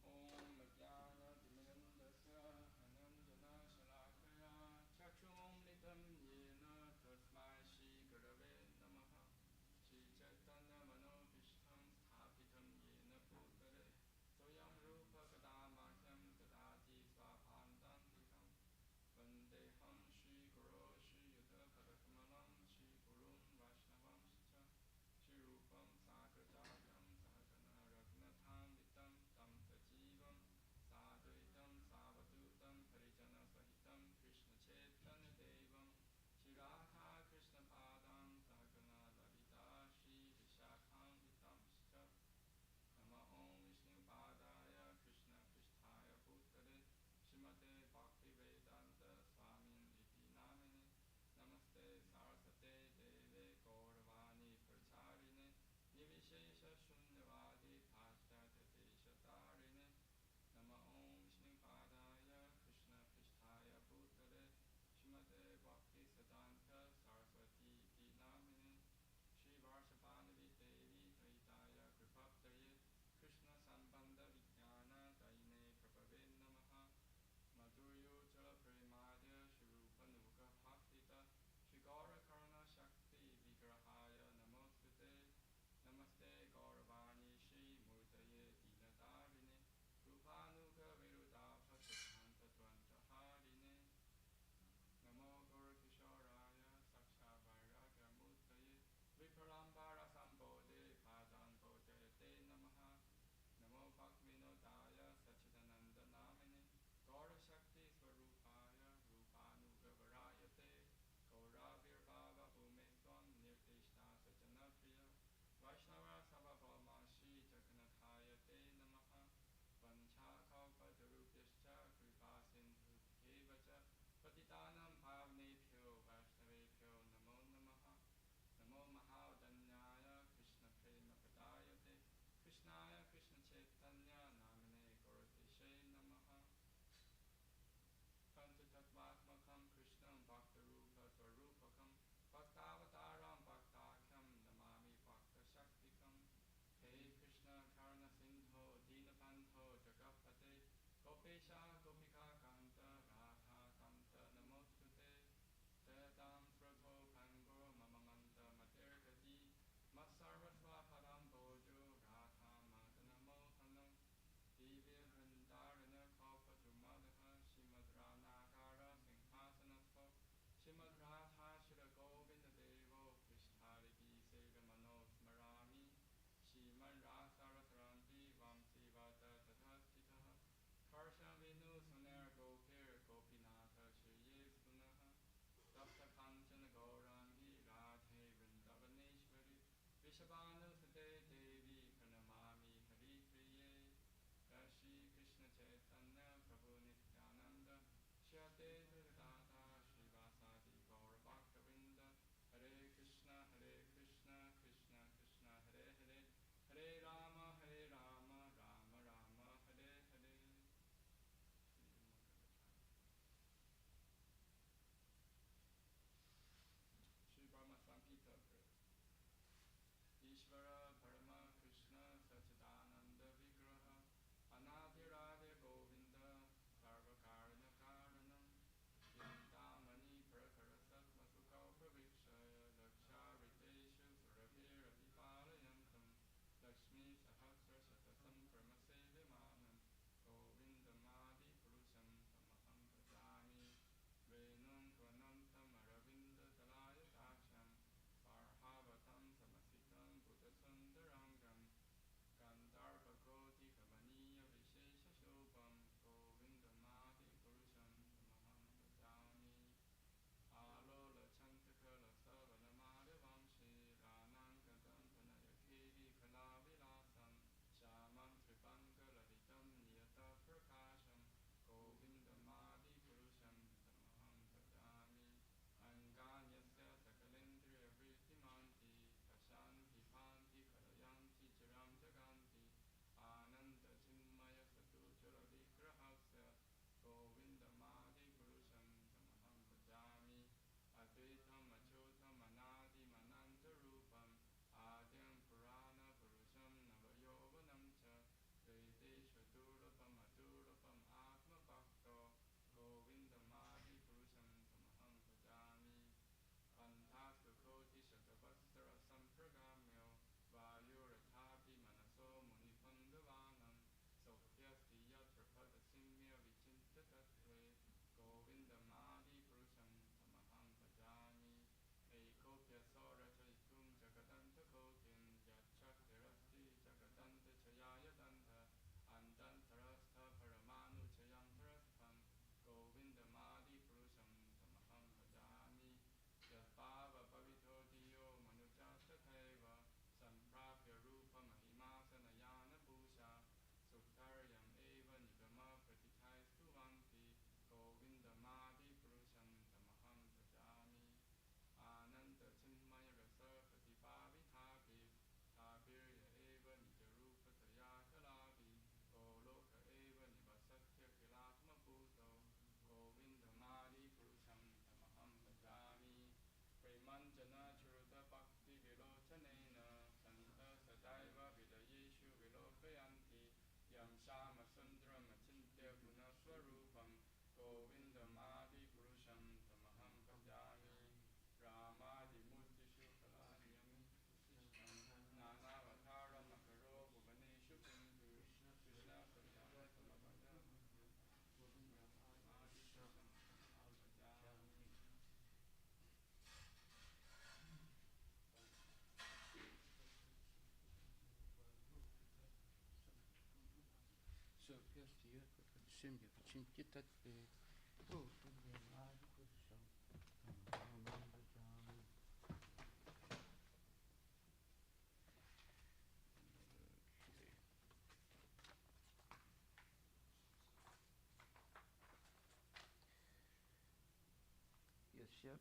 Om Jnana Timirandasya Ananjana Shalakaya Chakshum Litam Yena Tasmai Shri Gurave Namaha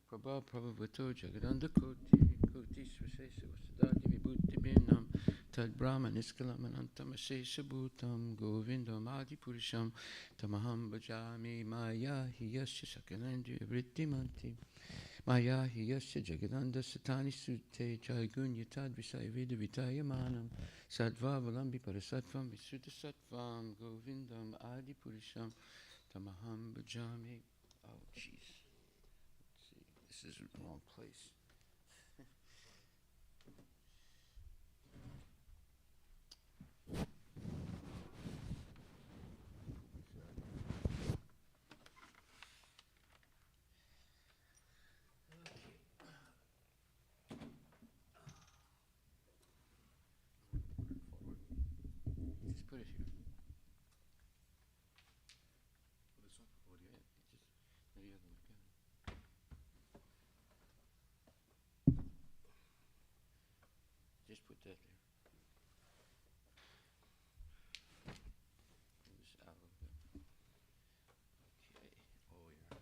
Prabha Prabhavato Jagadanda Koti Svasesa Vasadati Vibhuti Binam Tad Brahma Niskalamanantam Asesa Bhutam Govindam Adi Purisham Tamaham Bhajami Maya Hiyasya Sakalandri Vrittimanti Maya Hiyasya Jagadanda Satani Sute Jaigun Yatad Visaya Veda Vitaya Manam Sadva Valambi Parasatvam Visuddha Sattvam Govindam Adi Purisham Tamaham Bhajami. Oh, jeez. This is the wrong place. Just put it here. This one? What do you have? Just the other one. Just put that there. This out of it. Okay. Oh yeah.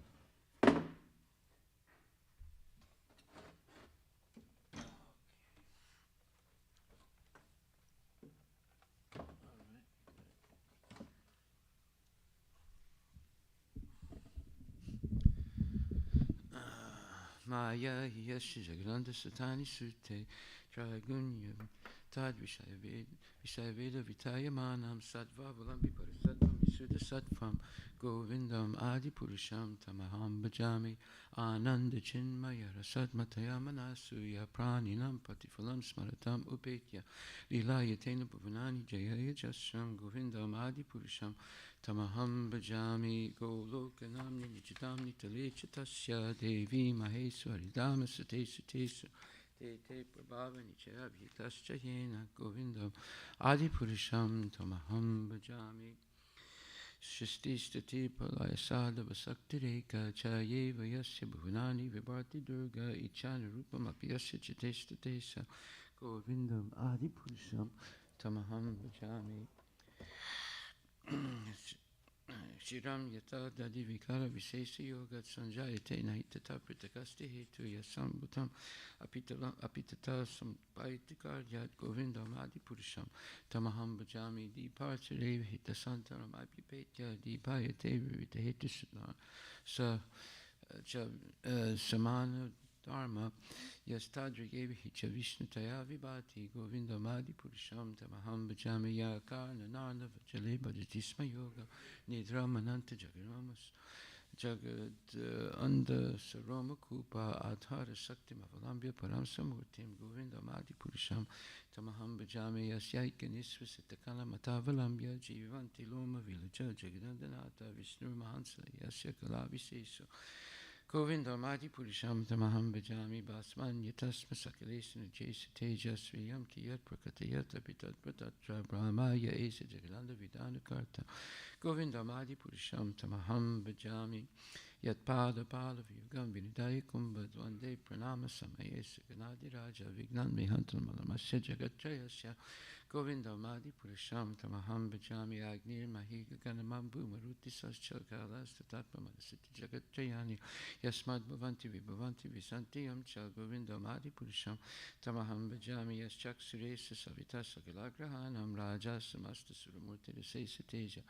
Maya Yashi Jagranda Satani Sute Tragunyam Tad Vishayaveda Vitaya Manam Sattva Valambi Parisattvam Visuddha Sattvam Govindam Adi Purusham Tamaham Bhajami Ananda Chinmaya Rasat Mataya Manasuya Praninam Patifalam Smaratam Upetya Lilayatena Bhuvanani Jayaya Jasram Govindam Adi Purusham Tamaham Bhajami Golokanamni Nichitamni Talechatasya Devi Maheswari Dama Sate Sutesu Te Te Prabhava Nichayabhitascha Yena Govindam Adi Purisham Tamaham Bhajami Shristi Stati Palaya Sada Vasakti Reka Chayeva Yasya Bhuvanani Vibharti Durga Ichana Rupam Apyasya Chitestatesa Govindam Adi Purisham Tamaham Bhajami Shiram Yata Dadi Vikara Visesa Yoga Sanjayate Nahitata Pritakasti Hetu Yasam Bhutam Apitata Sampaitikar Yat Govindam Adi Purusham Tamaham Bhajami Deepartare Hitasantaram Abhipetya Deepayate Vitahetu Sa Samana Dharma Yastadrigevi Chavishnu Vibhati Govinda Madi Purusham Tamaham Bhajami Yakarna Narna Vajale Bhajatisma Yoga Nidra Mananta Jagaramas Jagad Anda Saroma Kupa Adhara Sakti Mavalambya Paramsamurtim Govinda Madi Purusham Tamaham Bhajami Yasyaika Nisvasitakala Matavalambya Jivanti Loma Vilaja Jagadandanata Vishnu Mahansa Yasya Kalavisesu Govindam Adi Purisham Tamaham Bhajami Basman Yatasma Sakalesana Jesa Tejasriyam Kiyat Prakatayat Apitat Pratatra Brahmaya Esa Jagalanda Vidana Karta Govindam Adi Purisham Tamaham Bhajami Yat Pada Pada Vyugam Vinidaya Kumbha Dvande Pranama Samayesa Ganadi Raja Vignan Mihantal Malamasya Jagatrayasya Govindam Adi Purisham Tamaham Bhajami Agnir Mahiga Ganamambu Maruti Saschakalas Tatatma Manasiti Jagatrayani Yasmad Bhavanti Vibhavanti Visanti Yamcha Govindam Adi Purisham Tamaham Bhajami Yaschak Suresa Savita Sakalagrahanam Raja Samasta Suramurti Rasesa Teja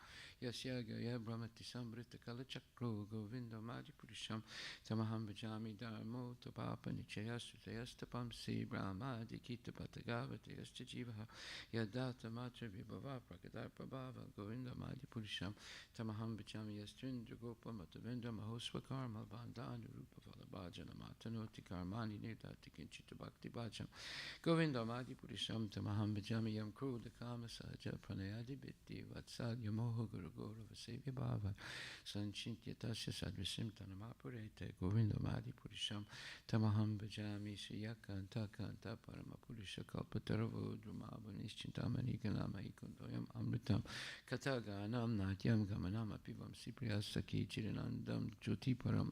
Yasyaga Yabramati Sambrita Kalachakro Govindam Adi Purisham Tamaham Bhajami Dharmo Tapapa Nichayastutayastapam Si Brahma Dikita Patagavati Yascha Jivaha Yadata Matra Vibhava Prakadar Prabhava Govindam Adi Purisham Tamaham Bhajami Yastrindra Gopa Matavendra Mahosva Karma Bandhanu Rupa Valabhajana Matanoti Karmani Nirtati Kinchita Bhakti Bhajam Govindam Adi Purisham Tamaham Bhajami Yam Kruda Kama Sahaja Pranayadi Bitti Vatsal Yamoha Guru Gora Vasevya Bhava Sanchintya Tasya Sadvisim Tanamapurete Govindam Adi Purisham Tamaham Bhajami Sriyakanta Kanta Parama Purisha Kalpataravo Drumava Chintamani Ganama Ikundoyam Amritam Kataganam Natyam Gamanam Apivam Sipriya Saki Chiranandam Jyotiparam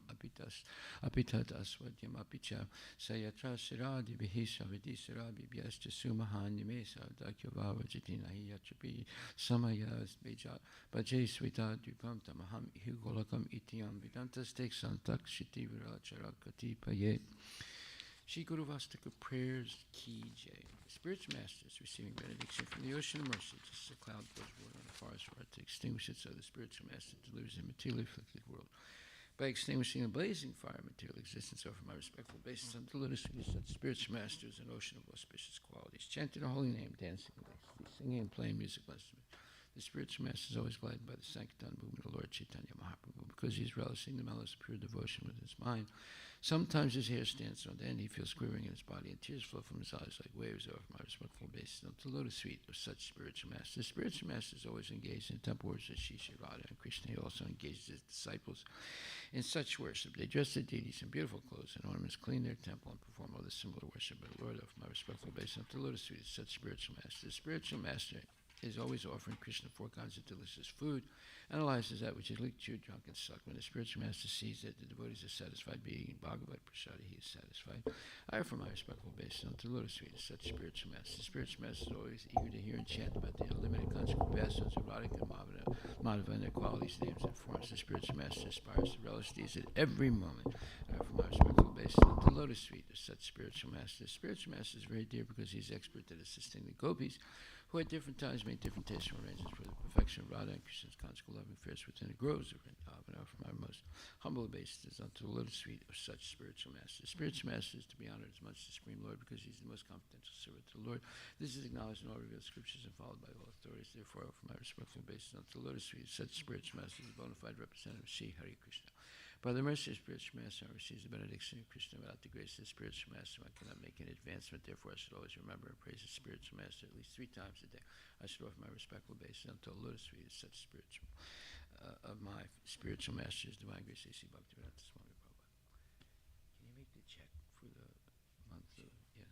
Apitat Aswadyam Apicha Sayatra Siradi Vihisha Vidisara Bibyascha Sumahan Nimesa Dakyavava Jitina Yachapi Samayas Beja Bajay Swita Dupam Tamaham Hugolakam Itiam Vedantas Teksantak Shiti Viracharakati Paye Shri Guru Vastika Prayers Ki Jai. Spiritual Masters receiving benediction from the ocean of mercy, just as a cloud pours water on a forest fire to extinguish it, so the spiritual master delivers the materially afflicted world by extinguishing a blazing fire of material existence. Over my respectful basis on the lotus feet, such spiritual masters, an ocean of auspicious qualities, chanting the holy name, dancing, singing and playing musical instruments. The spiritual master is always gladdened by the sanctity movement of Lord Chaitanya Mahaprabhu because he is relishing the malice of pure devotion with his mind. Sometimes his hair stands on end, he feels quivering in his body, and tears flow from his eyes like waves over my respectful basis of the lotus feet of such spiritual masters. The spiritual master is always engaged in temple worship of Shri Radha and Krishna. He also engages his disciples in such worship. They dress their deities in beautiful clothes and ornaments, clean their temple, and perform other similar worship. But Lord, of my respectful basis of the lotus feet of such spiritual master. The spiritual master is always offering Krishna 4 kinds of delicious food, analyzes that which is licked, chewed, drunk, and sucked. When the spiritual master sees that the devotees are satisfied by eating Bhagavad Prasada, he is satisfied. I offer my respectful obeisance unto the lotus feet of such spiritual masters. The spiritual master is always eager to hear and chant about the unlimited consequent pastimes of Radhika and Madhava and their qualities, names, and forms. The spiritual master aspires to relish these at every moment. I offer my respectful obeisance unto the lotus feet of such spiritual masters. The spiritual master is very dear because he is expert at assisting the gopis, who at different times made different tasteful arrangements for the perfection of Radha and Krishna's conjugal love affairs within the groves of Vrindavan. From our most humble obeisances unto the lotus feet of such spiritual masters. Spiritual master is to be honored as much as the Supreme Lord because he is the most confidential servant to the Lord. This is acknowledged in all revealed scriptures and followed by all authorities. Therefore, from my respectful obeisance unto the lotus feet of such spiritual masters, a bona fide representative of Sri Hare Krishna. By the mercy of spiritual master, I receive the benediction of Krishna. Without the grace of the spiritual master, I cannot make an advancement. Therefore, I should always remember and praise the spiritual master at least 3 times a day. I should offer my respectful obeisance until the lotus feet is such spiritual of my spiritual master's divine grace, A.C. Bhaktivedanta Swami Prabhupada. Can you make the check for the month? Yeah.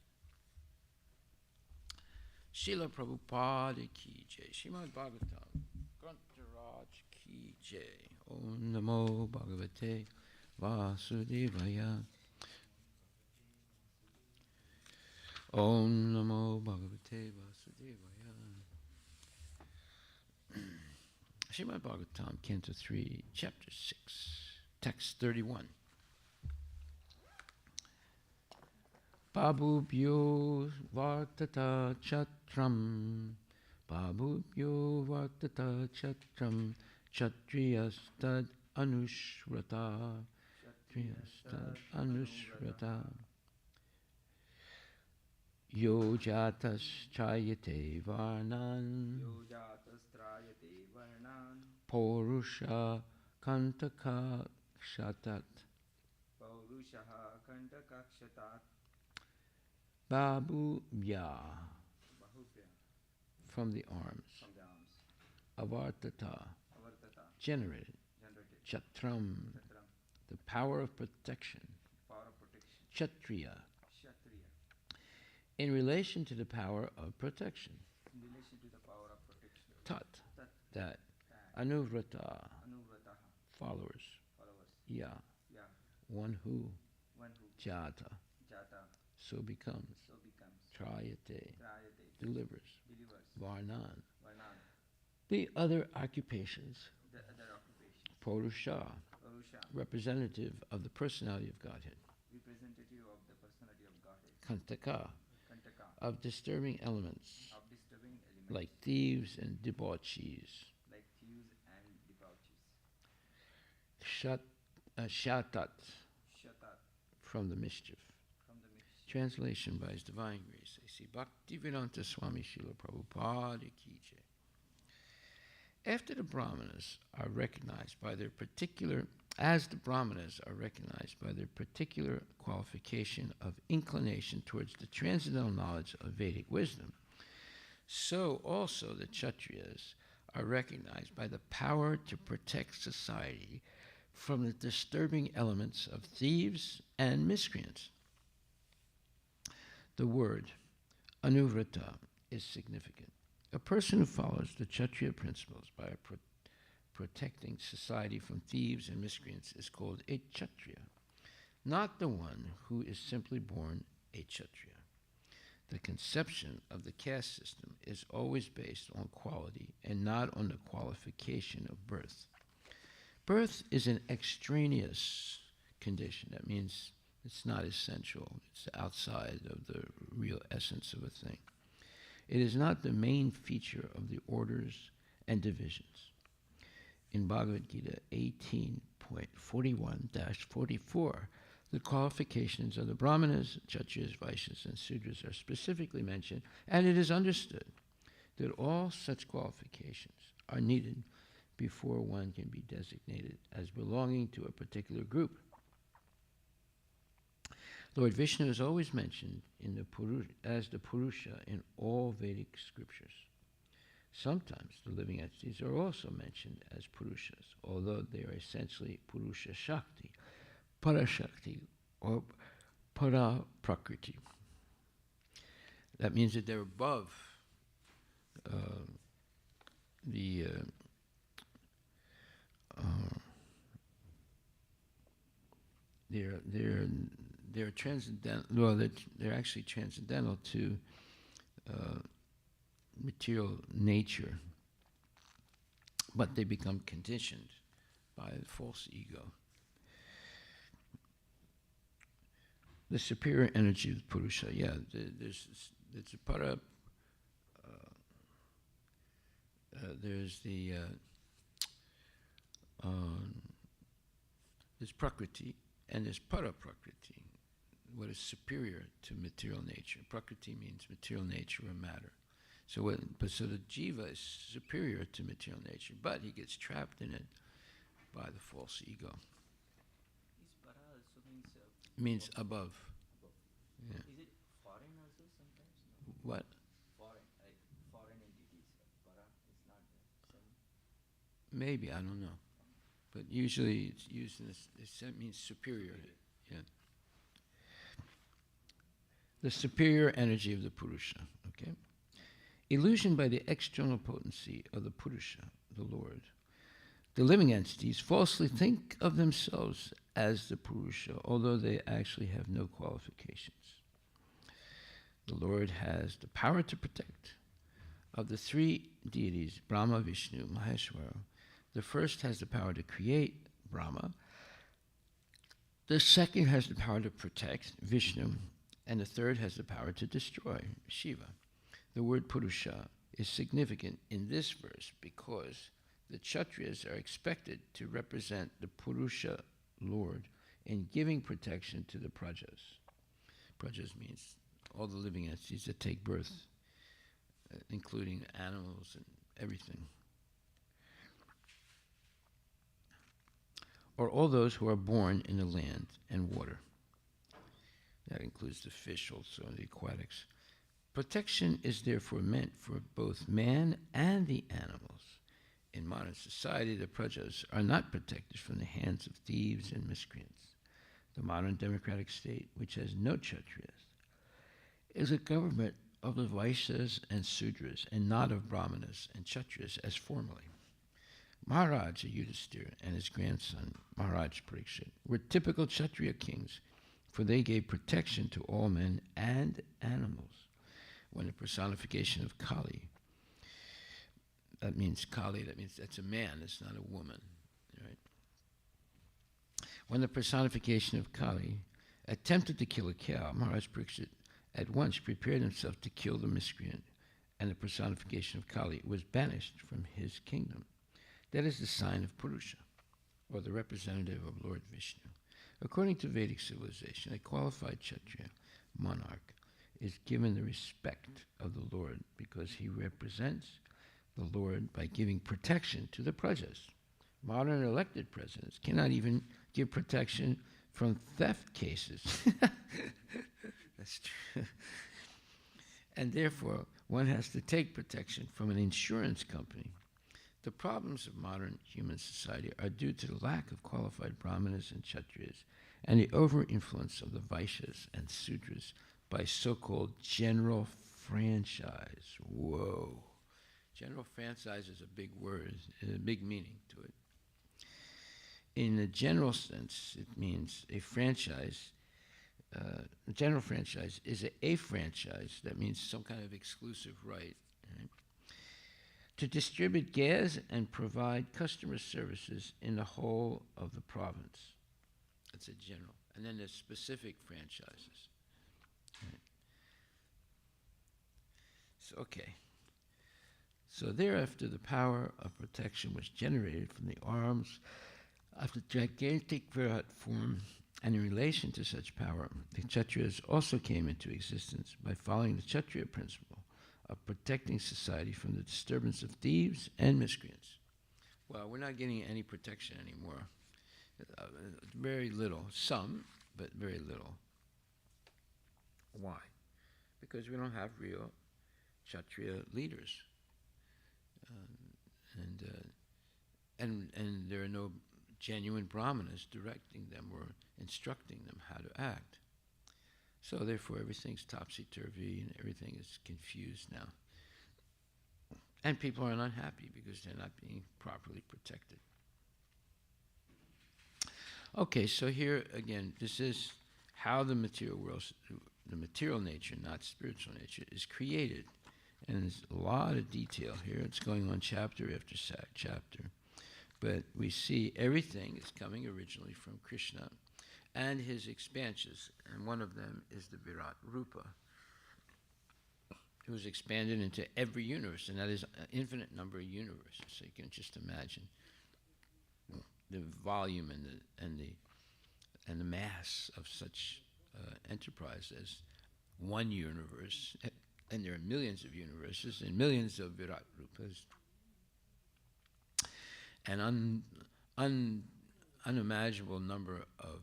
Srila Prabhupada Ki Jai. Srimad Bhagavatam. Grantaraj Ki Jai. Om Namo Bhagavate Vasudevaya. Om Namo Bhagavate Vasudevaya. Srimad Bhagavatam, Canto 3, Chapter 6, Text 31. Babubhyo Vartata Chatram. Babubhyo Vartata Chatram. Kshatriyastad Anushrata. Kshatriyastad Anushrata. Yo jatas chayate varnan. Yo jatas trayate varnan. Purusha kantaka kshatat. Paurushaha kantakakshatat. Babubhya. Bahubhya. From the arms. From the arms. Avartata. Avartata. Generated. Chatram. Chatram. The power of protection. Power of protection. Kshatriya. Kshatriya. In relation to the power of protection. In relation to the power of protection. Tat. Tat. That. Anuvrata. Anuvrataha. Followers. Followers. Ya. Ya. One who. One who. Jata. Jata. So becomes. So becomes. Trayate. Trayate. Delivers. Delivers. Varnan. Varnan. The other occupations. The other occupations. Purusha. Purusha. Representative of the personality of Godhead. Representative of the personality of Godhead. Kantaka. Kantaka. Of disturbing elements. Of disturbing elements. Like thieves and debauchees. Like thieves and debauchees. Shatat. Shatat. From the mischief. From the mischief. Translation by His Divine Grace. A.C. Bhaktivedanta Swami Srila Prabhupada Ki Jai. After the Brahmanas are recognized by their particular, as the Brahmanas are recognized by their particular qualification of inclination towards the transcendental knowledge of Vedic wisdom, so also the Kshatriyas are recognized by the power to protect society from the disturbing elements of thieves and miscreants. The word anuvrata is significant. A person who follows the Kshatriya principles by protecting society from thieves and miscreants is called a Kshatriya, not the one who is simply born a Kshatriya. The conception of the caste system is always based on quality and not on the qualification of birth. Birth is an extraneous condition. That means it's not essential. It's outside of the real essence of a thing. It is not the main feature of the orders and divisions. In Bhagavad Gita 18.41-44, the qualifications of the Brahmanas, Kshatriyas, Vaishyas, and Sudras are specifically mentioned, and it is understood that all such qualifications are needed before one can be designated as belonging to a particular group. Lord Vishnu is always mentioned in the as the Purusha in all Vedic scriptures. Sometimes the living entities are also mentioned as Purushas, although they are essentially Purusha Shakti, Parashakti, or Para-Prakriti. That means that they're above they're transcendental. Well, they're actually transcendental to material nature, but they become conditioned by the false ego. The superior energy of the Purusha, there's a para. There's Prakriti and there's Para-Prakriti, what is superior to material nature. Prakriti means material nature or matter. So the jiva is superior to material nature, but he gets trapped in it by the false ego. Is para also Means above. Yeah. Is it foreign also sometimes? No? What? Foreign, like foreign entities. Para is not the same. Maybe, I don't know. But usually it's used in this, it means superior. Yeah. The superior energy of the Purusha, okay? Illusioned by the external potency of the Purusha, the Lord, the living entities falsely think of themselves as the Purusha, although they actually have no qualifications. The Lord has the power to protect. Of the three deities, Brahma, Vishnu, Maheshwara, the first has the power to create, Brahma. The second has the power to protect, Vishnu. And the third has the power to destroy, Shiva. The word Purusha is significant in this verse because the Kshatriyas are expected to represent the Purusha Lord in giving protection to the Prajas. Prajas means all the living entities that take birth, including animals and everything. Or all those who are born in the land and water. That includes the fish also and the aquatics. Protection is therefore meant for both man and the animals. In modern society, the prajas are not protected from the hands of thieves and miscreants. The modern democratic state, which has no kshatriyas, is a government of the Vaishyas and Sudras and not of Brahmanas and Kshatriyas as formerly. Maharaja Yudhisthira and his grandson, Maharaj Parikshit, were typical Kshatriya kings, for they gave protection to all men and animals. When the personification of Kali, that means that's a man, it's not a woman, right? When the personification of Kali attempted to kill a cow, Maharaj Parikshit at once prepared himself to kill the miscreant, and the personification of Kali was banished from his kingdom. That is the sign of Purusha, or the representative of Lord Vishnu. According to Vedic civilization, a qualified Kshatriya monarch is given the respect of the Lord because he represents the Lord by giving protection to the prajas. Modern elected presidents cannot even give protection from theft cases. That's true. And therefore, one has to take protection from an insurance company. The problems of modern human society are due to the lack of qualified brahmanas and kshatriyas and the over-influence of the Vaishyas and Sudras by so-called general franchise. Whoa. General franchise is a big word, a big meaning to it. In a general sense, it means a franchise. A general franchise is a franchise. That means some kind of exclusive right, right, to distribute gas and provide customer services in the whole of the province. That's a general. And then there's specific franchises. Right. So, okay. So thereafter, the power of protection was generated from the arms of the gigantic Virat form, and in relation to such power, the Kshatriyas also came into existence by following the Kshatriya principle of protecting society from the disturbance of thieves and miscreants. Well, we're not getting any protection anymore. Very little. Some, but very little. Why? Because we don't have real Kshatriya leaders. And there are no genuine brahmanas directing them or instructing them how to act. So therefore everything's topsy-turvy and everything is confused now. And people are unhappy because they're not being properly protected. Okay, so here again, this is how the material world, the material nature, not spiritual nature, is created. And there's a lot of detail here. It's going on chapter after chapter. But we see everything is coming originally from Krishna and his expansions. And one of them is the Virat Rupa. It was expanded into every universe, and that is an infinite number of universes. So you can just imagine the volume and the mass of such enterprise as one universe. And there are millions of universes and millions of Virat Rupas. And unimaginable number of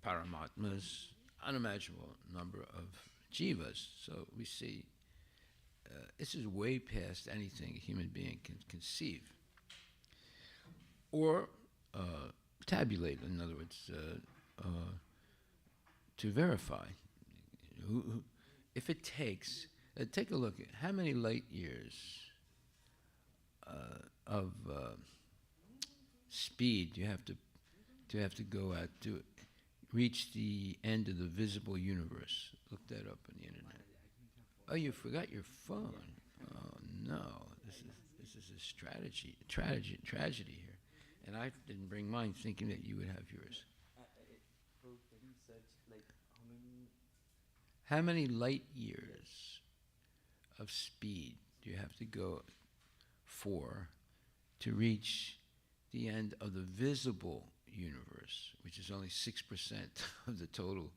paramatmas, unimaginable number of jivas. So we see this is way past anything a human being can conceive or tabulate, in other words, to verify. If it takes, take a look at how many light years of speed you have to go at to reach the end of the visible universe. Look that up on the internet. Oh, you forgot your phone. Oh no, this is a tragedy here, and I didn't bring mine, thinking that you would have yours. Can you search like how many light years of speed do you have to go for to reach the end of the visible universe, which is only 6% of the total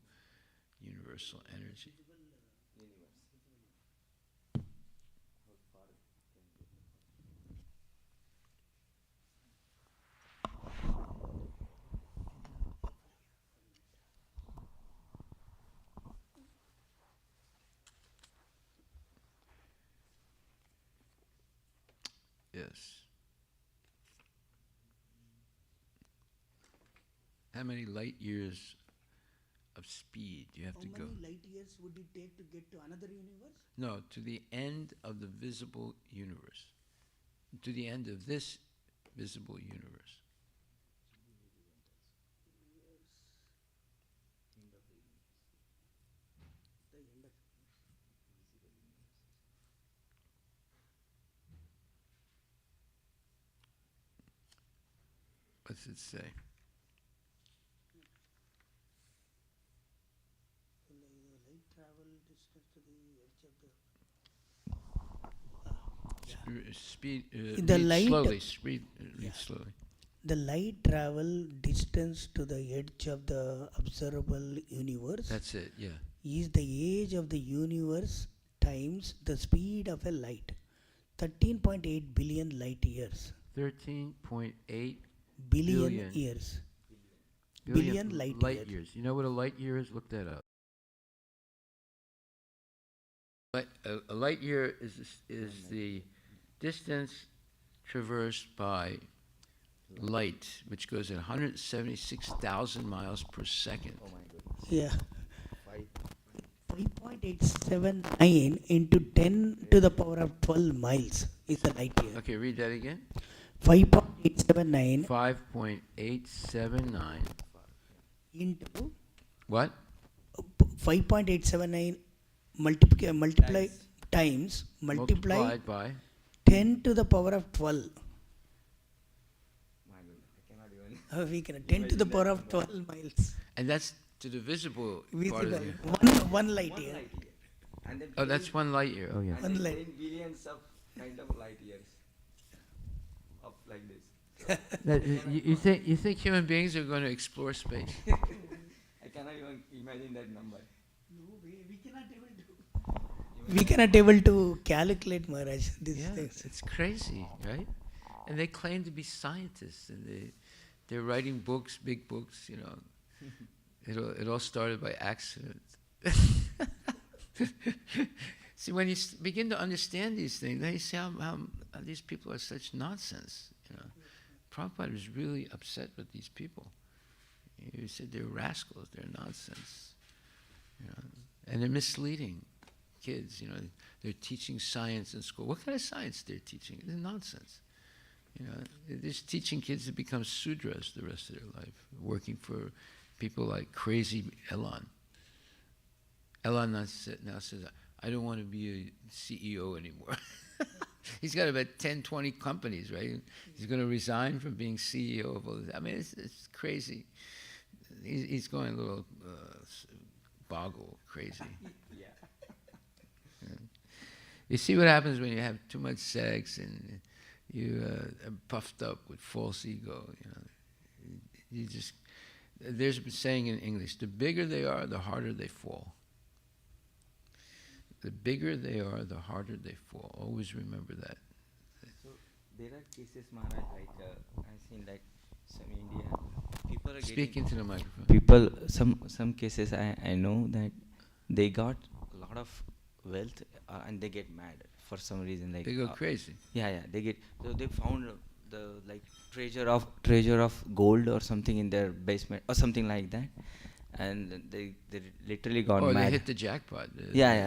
universal energy? Yes. How many light years of speed do you have to go? How many light years would it take to get to another universe? No, to the end of the visible universe. To the end of this visible universe. What's it say? Light travel distance to the edge of the Read light, slowly. Read slowly. the light travel distance to the edge of the observable universe. That's it. Yeah. Is the age of the universe times the speed of a light. 13.8 billion light years. 13.8 billion years. Billion light years. You know what a light year is? Look that up. A light year is the distance traversed by light, which goes at 176,000 miles per second. Oh my goodness. Yeah. 5.879 into 10 to the power of 12 miles is a light year. Okay, read that again. 5.879 5.879. into What? 5.879 multiply times multiply Multiplied by. 10 to the power of 12. My God, I cannot even. We can 10 to the power of 12 miles. And that's to the visible part of Visible. the. One light One year. light year. And then Oh, that's 1 light year. Oh, yeah. and One then light. 10 billions of kind of light years of like this. You think human beings are going to explore space? I cannot even imagine that number. No, we cannot able to calculate, Maharaj, these Yeah, things. it's crazy, right? And they claim to be scientists, and they're writing books, big books. You know, it all started by accident. See, when you begin to understand these things, then you see how these people are such nonsense. You know, Prabhupada was really upset with these people. He said they're rascals, they're nonsense. You know, and they're misleading kids. You know, they're teaching science in school. What kind of science they're teaching? It's nonsense. You know, they're just teaching kids to become sudras the rest of their life, working for people like crazy Elon. Elon now says, I don't want to be a CEO anymore. He's got about 10, 20 companies, right? He's going to resign from being CEO of all this. I mean, it's crazy. He's going a little boggle crazy. Yeah. You see what happens when you have too much sex and you are puffed up with false ego. You know, you just. There's a saying in English: the bigger they are, the harder they fall. The bigger they are, the harder they fall. Always remember that. So there are cases, Maharaj, like I've seen like some India people are Speak getting into the microphone. people some cases I know that they got a lot of wealth and they get mad for some reason like They go crazy. yeah they get so they found the like treasure of gold or something in their basement or something like that and they literally got Or mad. they hit the jackpot.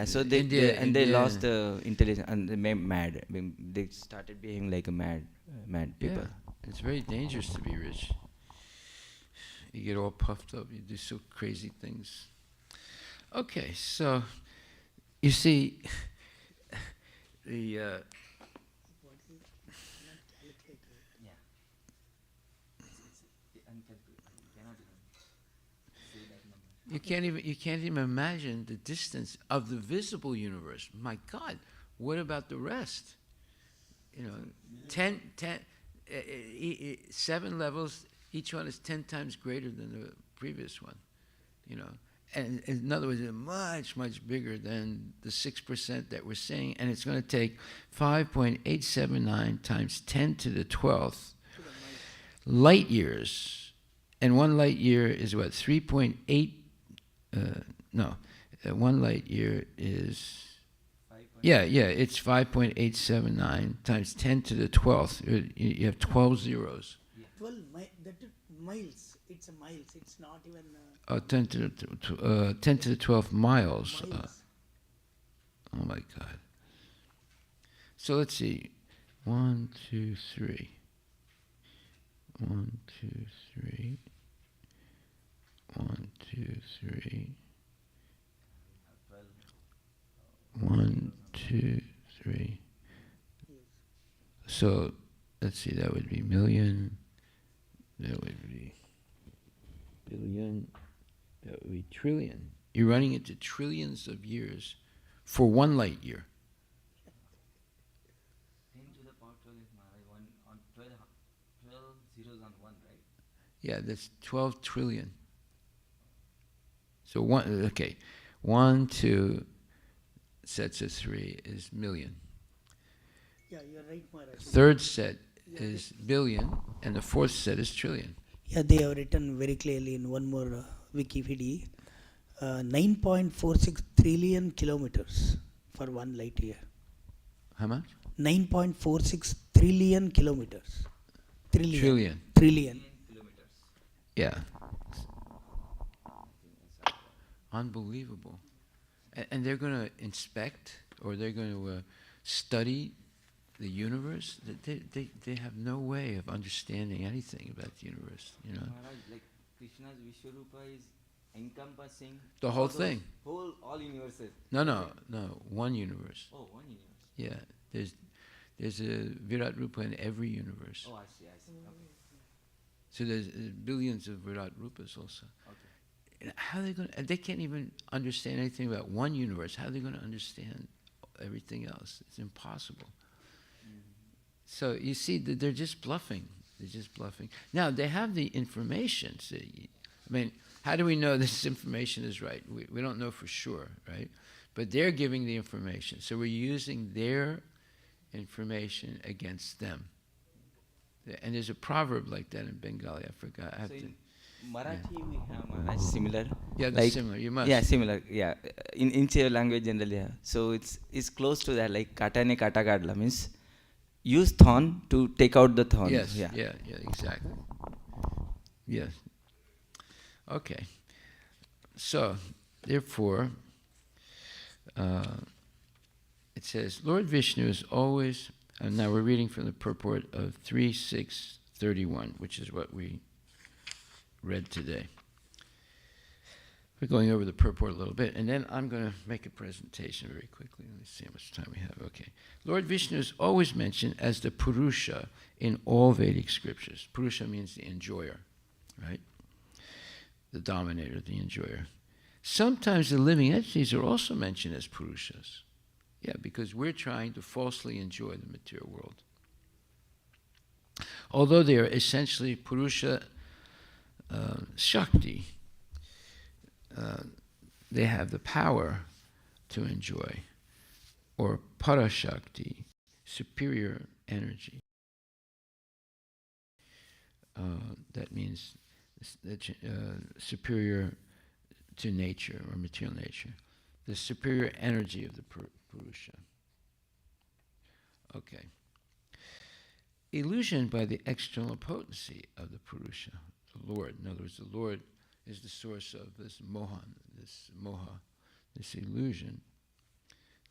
So they India, lost the intelligence and they made mad. I mean, they started behaving like a mad people. Yeah, it's very dangerous to be rich. You get all puffed up. You do so crazy things. Okay, so you see, the Yeah. It's uncalculable. You cannot even say that number. you can't even imagine the distance of the visible universe. My God, what about the rest? You know, 7 levels. Each one is 10 times greater than the previous one. You know, and in other words, it's much, much bigger than the 6% that we're saying, and it's going to take 5.879 times 10 to the 12th light years, and 1 light year is what, 3.8, 1 light year is, it's 5.879 times 10 to the 12th. You have 12 zeros. 12 miles. It's a miles. It's not even 10 to the 12th miles. miles. Oh my God. So let's see. 1, 2, 3. 1, 2, 3. 1, 2, 3. 1, 2, 3. So let's see, that would be million. That would be billion. That would be trillion. You're running into trillions of years for 1 light year. 10 to the power 12 is Maharaj, 1 on 12 zeros on 1, right? Yeah, that's 12 trillion. So 1, 2 sets of 3 is million. Yeah, you're right, Maharaj. Third set is billion, and the fourth set is trillion. Yeah, they have written very clearly in one more Wikipedia, 9.46 trillion kilometers for 1 light year. How much? 9.46 trillion kilometers. Trillion. Trillion. Kilometers. Yeah. Unbelievable. And they're going to inspect, or they're going to study the universe. They have no way of understanding anything about the universe, you know. Maharaj, like Krishna's Vishwarupa is encompassing The whole thing. all universes. No, one universe. Oh, one universe. Yeah, there's a Virat Rupa in every universe. Oh, I see. Okay. So there's billions of Virat Rupas also. Okay. And how are they going to, they can't even understand anything about one universe. How are they going to understand everything else? It's impossible. So you see, they're just bluffing. They're just bluffing. Now, they have the information. So I mean, how do we know this information is right? We don't know for sure, right? But they're giving the information. So we're using their information against them. And there's a proverb like that in Bengali. I forgot. I have So to. in Marathi we have Maharaj similar. Yeah, that's like, similar. You must. Yeah, similar. Yeah, in interior language generally. Yeah. So it's close to that. Like katane kata kadla means use thorn to take out the thorn. Yes. Yeah, exactly. Yes. Okay. So, therefore, it says, Lord Vishnu is always, and now we're reading from the purport of 3.6.31, which is what we read today. We're going over the purport a little bit, and then I'm going to make a presentation very quickly. Let me see how much time we have. Okay. Lord Vishnu is always mentioned as the Purusha in all Vedic scriptures. Purusha means the enjoyer, right? The dominator, the enjoyer. Sometimes the living entities are also mentioned as Purushas. Yeah, because we're trying to falsely enjoy the material world. Although they are essentially Purusha Shakti, they have the power to enjoy, or Parashakti, superior energy. That means superior to nature or material nature. The superior energy of the Purusha. Okay. Illusioned by the external potency of the Purusha, the Lord. In other words, the Lord is the source of this moha, this illusion.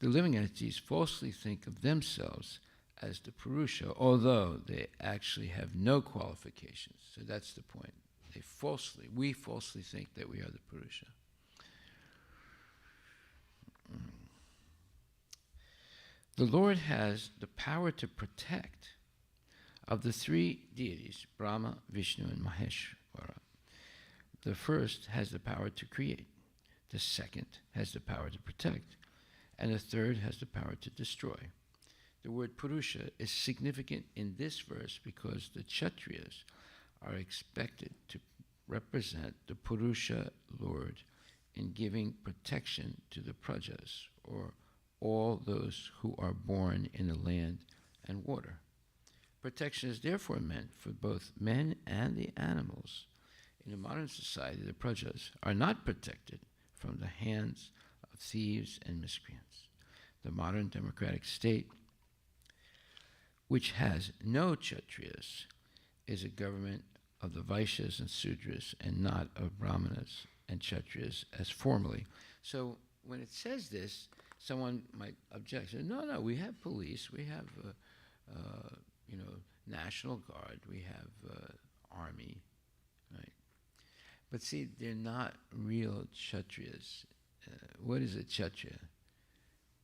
The living entities falsely think of themselves as the Purusha, although they actually have no qualifications. So that's the point. We falsely think that we are the Purusha. The Lord has the power to protect. Of the three deities, Brahma, Vishnu, and Maheshwara, the first has the power to create, the second has the power to protect, and the third has the power to destroy. The word Purusha is significant in this verse because the Kshatriyas are expected to represent the Purusha Lord in giving protection to the Prajas, or all those who are born in the land and water. Protection is therefore meant for both men and the animals. In a modern society, the Prajas are not protected from the hands of thieves and miscreants. The modern democratic state, which has no Kshatriyas, is a government of the Vaishyas and Sudras and not of Brahmanas and Kshatriyas as formerly. So when it says this, someone might object. Say, no, we have police, we have National Guard, we have Army, right? But see, they're not real Kshatriyas. What is a Kshatriya?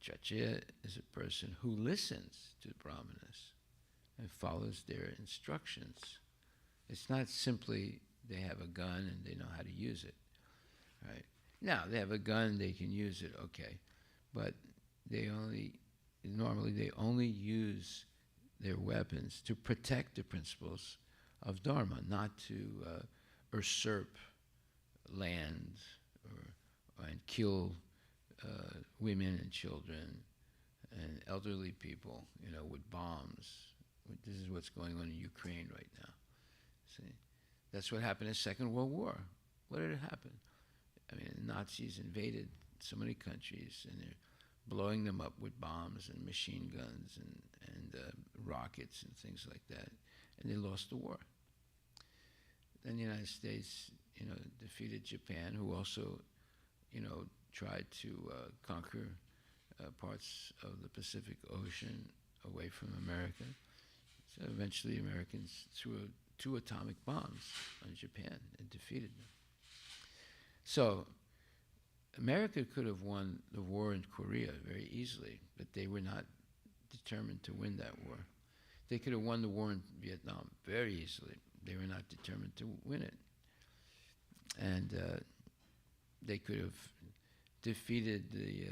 Kshatriya is a person who listens to the Brahmanas and follows their instructions. It's not simply they have a gun and they know how to use it, right? Now, they have a gun, they can use it, okay. But normally they only use their weapons to protect the principles of Dharma, not to usurp land and kill women and children and elderly people, with bombs. This is what's going on in Ukraine right now. See, that's what happened in the Second World War. What did happen? I mean, the Nazis invaded so many countries, and they're blowing them up with bombs and machine guns and rockets and things like that, and they lost the war. Then the United States, defeated Japan, who also, tried to conquer parts of the Pacific Ocean away from America. So eventually Americans threw 2 atomic bombs on Japan and defeated them. So America could have won the war in Korea very easily, but they were not determined to win that war. They could have won the war in Vietnam very easily. They were not determined to win it. And they could have defeated the,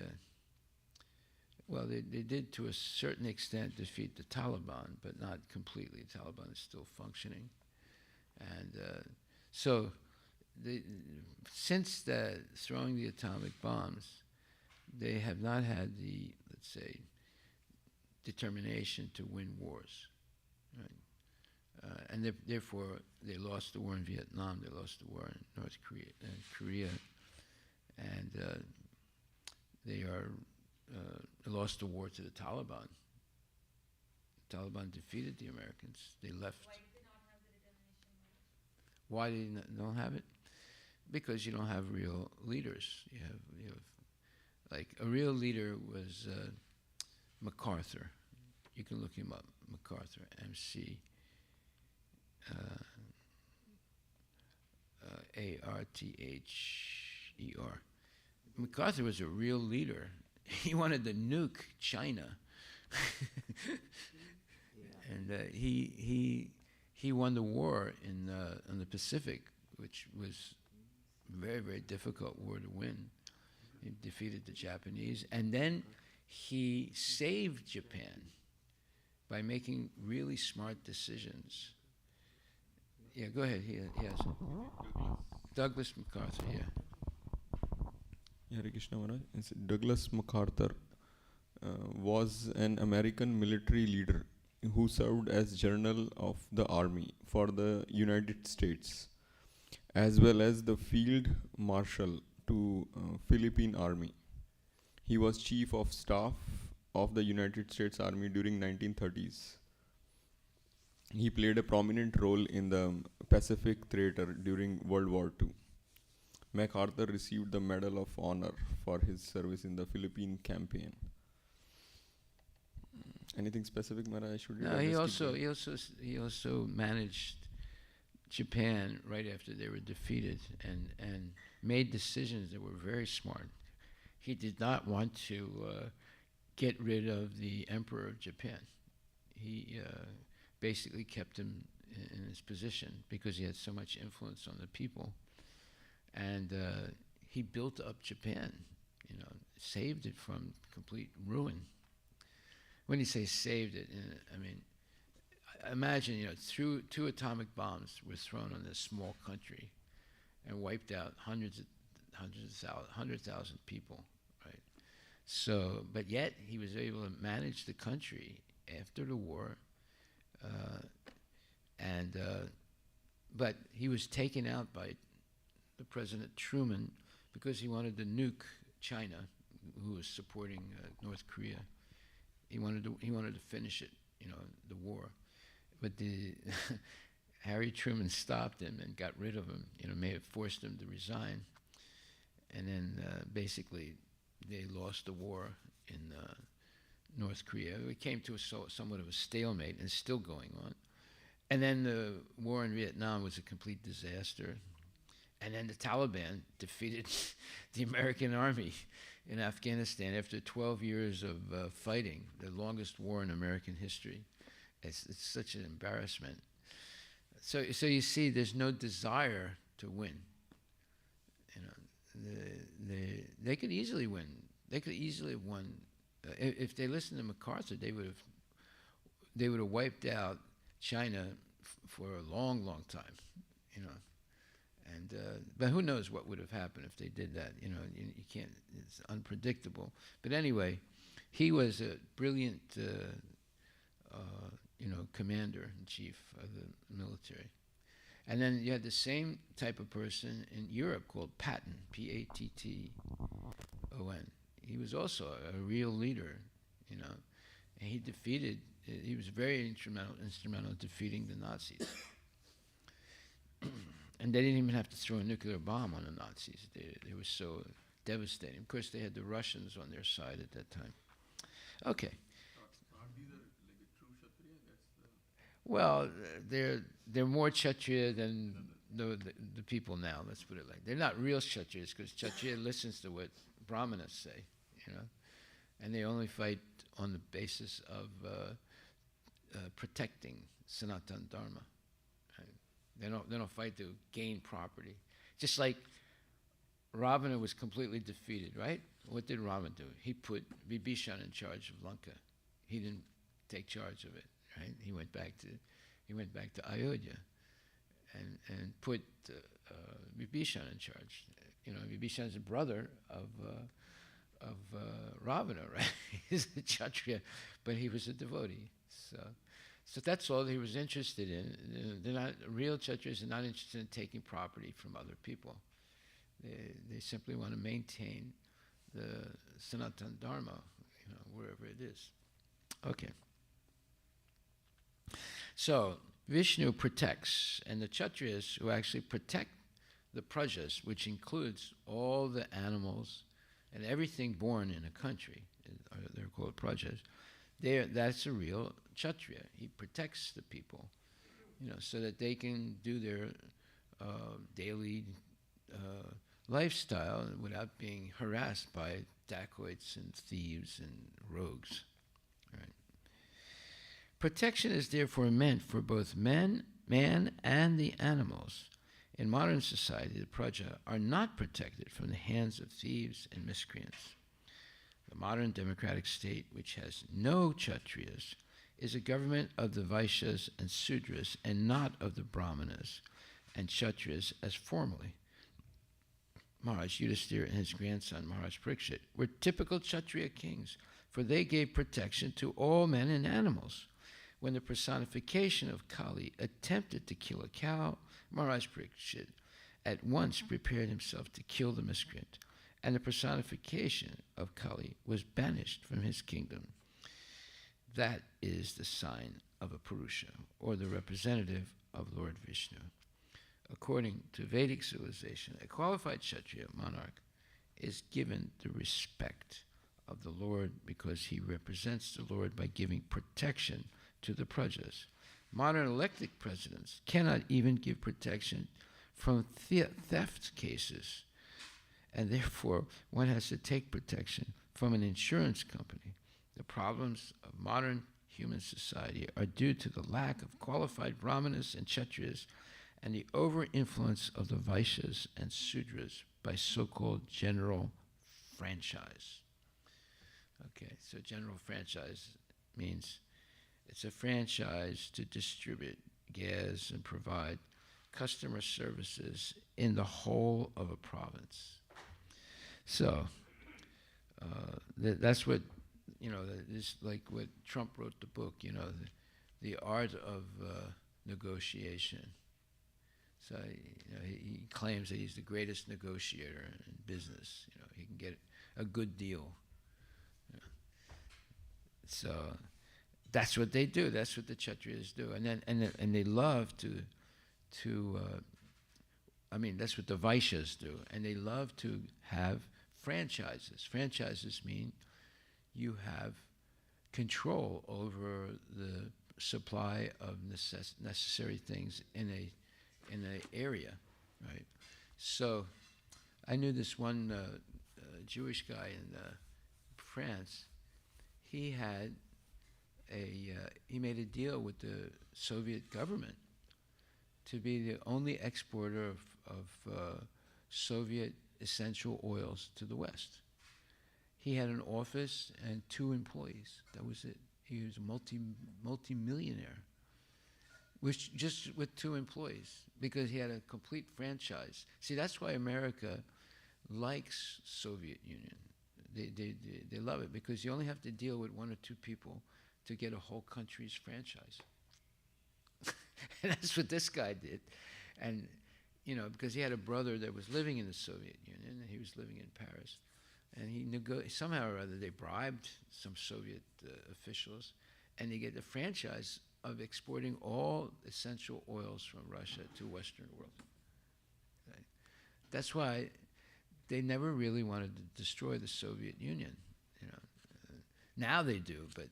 well, they did to a certain extent defeat the Taliban, but not completely. The Taliban is still functioning. And so since throwing the atomic bombs, they have not had the, let's say, determination to win wars. Right? And therefore, they lost the war in Vietnam, they lost the war in North Korea, and they lost the war to the Taliban. The Taliban defeated the Americans. They left. Why did they not have it? Because you don't have real leaders. You have like a real leader was MacArthur. You can look him up. MacArthur, Arther. MacArthur was a real leader. He wanted to nuke China, and he won the war in the Pacific, which was very, very difficult war to win. He defeated the Japanese, and then he saved Japan by making really smart decisions. Yeah, go ahead. Yes. Douglas MacArthur, Hare Krishna Maharaj. Douglas MacArthur was an American military leader who served as General of the Army for the United States, as well as the Field Marshal to Philippine Army. He was Chief of Staff of the United States Army during 1930s. He played a prominent role in the Pacific Theater during World War II. MacArthur received the Medal of Honor for his service in the Philippine campaign. Anything specific, Maharaj? I should read? No, he also managed Japan right after they were defeated and made decisions that were very smart. He did not want to get rid of the Emperor of Japan. He basically kept him in his position because he had so much influence on the people. And he built up Japan, saved it from complete ruin. When you say saved it, I mean, imagine, 2 atomic bombs were thrown on this small country and wiped out 100,000 people, right? So, but yet he was able to manage the country after the war, but he was taken out by the President Truman because he wanted to nuke China, who was supporting North Korea. He wanted to finish it, the war. But Harry Truman stopped him and got rid of him. May have forced him to resign. And then basically they lost the war in North Korea. It came to somewhat of a stalemate, and it's still going on. And then the war in Vietnam was a complete disaster. And then the Taliban defeated the American army in Afghanistan after 12 years of fighting, the longest war in American history. It's such an embarrassment. So you see, there's no desire to win. They could easily win. They could easily have won. If they listened to MacArthur, they would have wiped out China for a long, long time. And but who knows what would have happened if they did that? You can't. It's unpredictable. But anyway, he was a brilliant, commander-in-chief of the military. And then you had the same type of person in Europe called Patton, Patton. He was also a real leader, and he was very instrumental in defeating the Nazis. And they didn't even have to throw a nuclear bomb on the Nazis. They were so devastating. Of course, they had the Russians on their side at that time. Okay. Well, they're more Kshatriya than the people now. Let's put it like they're not real Kshatriyas because Kshatriya listens to what Brahmanas say, and they only fight on the basis of protecting Sanatana Dharma. Right? They don't fight to gain property. Just like Ravana was completely defeated, right? What did Ravana do? He put Vibhishan in charge of Lanka. He didn't take charge of it, right? He went back to Ayodhya and put Vibhishan in charge. Vibhishan is a brother of Ravana, right? He's a Kshatriya, but he was a devotee. So that's all he was interested in. They're not real Kshatriyas are not interested in taking property from other people. They simply want to maintain the Sanatana Dharma, wherever it is. Okay. So Vishnu protects, and the Kshatriyas who actually protect the prajas, which includes all the animals and everything born in a country, they're called prajas. That's a real Kshatriya. He protects the people, so that they can do their daily lifestyle without being harassed by dacoits and thieves and rogues. Right. Protection is therefore meant for both man and the animals. In modern society, the praja are not protected from the hands of thieves and miscreants. The modern democratic state, which has no Kshatriyas, is a government of the Vaishyas and Sudras and not of the Brahmanas and Kshatriyas as formerly. Maharaj Yudhisthira and his grandson Maharaj Parikshit were typical Kshatriya kings, for they gave protection to all men and animals. When the personification of Kali attempted to kill a cow, Maharaj Parikshit at once prepared himself to kill the miscreant, and the personification of Kali was banished from his kingdom. That is the sign of a Purusha, or the representative of Lord Vishnu. According to Vedic civilization, a qualified Kshatriya monarch is given the respect of the Lord because he represents the Lord by giving protection to the prajas. Modern elected presidents cannot even give protection from theft cases, and therefore one has to take protection from an insurance company. The problems of modern human society are due to the lack of qualified Brahmanas and Kshatriyas and the over-influence of the Vaishyas and Sudras by so-called general franchise. Okay, so general franchise means it's a franchise to distribute gas and provide customer services in the whole of a province. So that's what, it's like what Trump wrote the book, the art of negotiation. So he claims that he's the greatest negotiator in business. He can get a good deal. So that's what they do. That's what the Kshatriyas do, and they love to. That's what the Vaishyas do, and they love to have franchises. Franchises mean you have control over the supply of necessary things in an area, right? So I knew this one Jewish guy in France. He had he made a deal with the Soviet government to be the only exporter of Soviet essential oils to the West. He had an office and 2 employees. That was it. He was a multi-millionaire, just with 2 employees, because he had a complete franchise. See, that's why America likes Soviet Union. They love it because you only have to deal with 1 or 2 people to get a whole country's franchise. And that's what this guy did. And, because he had a brother that was living in the Soviet Union, and he was living in Paris. And he somehow or other, they bribed some Soviet officials, and they get the franchise of exporting all essential oils from Russia to Western world. Right? That's why they never really wanted to destroy the Soviet Union. You know, now they do, but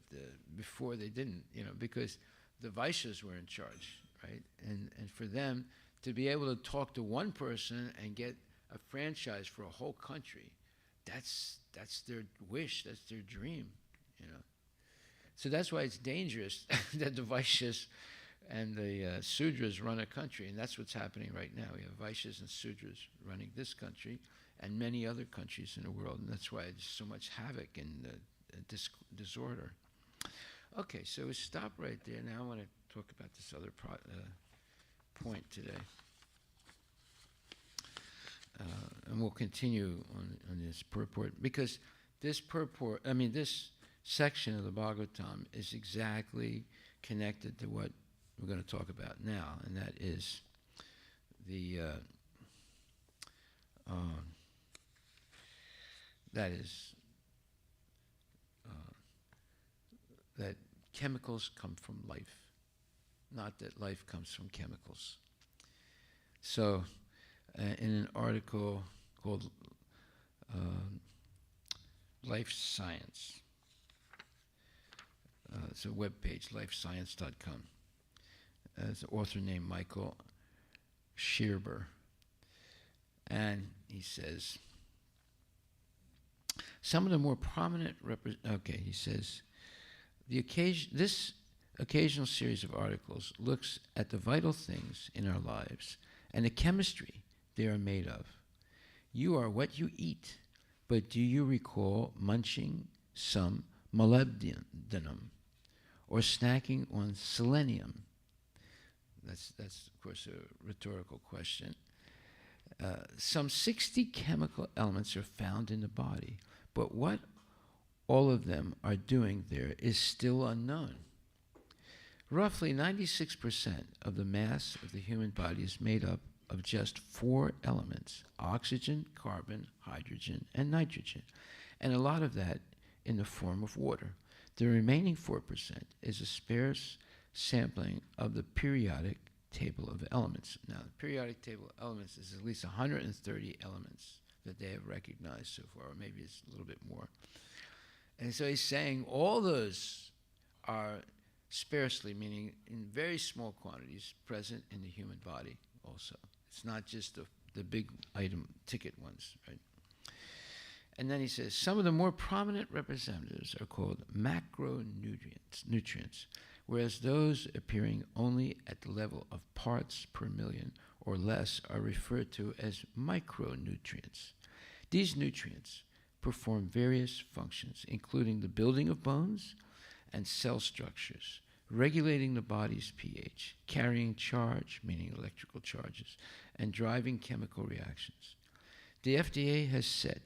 before they didn't. You know, because the Vaishyas were in charge, right? And for them to be able to talk to one person and get a franchise for a whole country, that's their wish, that's their dream, you know. So that's why it's dangerous that the Vaishyas and the Sudras run a country, and that's what's happening right now. We have Vaishyas and Sudras running this country and many other countries in the world, and that's why there's so much havoc and disorder. Okay, so we stop right there. Now I want to talk about this other point today. And we'll continue on this purport, because this purport, this section of the Bhagavatam is exactly connected to what we're going to talk about now, and that is that chemicals come from life, not that life comes from chemicals. So, in an article called Life Science, it's a webpage, lifescience.com. There's an author named Michael Shearber, and he says, some of the more prominent he says, this occasional series of articles looks at the vital things in our lives and the chemistry they are made of. You are what you eat, but do you recall munching some molybdenum or snacking on selenium? That's of course a rhetorical question. Some 60 chemical elements are found in the body, but what all of them are doing there is still unknown. Roughly 96% of the mass of the human body is made up of just 4 elements: oxygen, carbon, hydrogen, and nitrogen, and a lot of that in the form of water. The remaining 4% is a sparse sampling of the periodic table of elements. Now, the periodic table of elements is at least 130 elements that they have recognized so far, or maybe it's a little bit more. And so he's saying all those are sparsely, meaning in very small quantities, present in the human body also. It's not just the big item ticket ones, right? And then he says, some of the more prominent representatives are called macronutrients, whereas those appearing only at the level of parts per million or less are referred to as micronutrients. These nutrients perform various functions, including the building of bones and cell structures, regulating the body's pH, carrying charge, meaning electrical charges, and driving chemical reactions. The FDA has set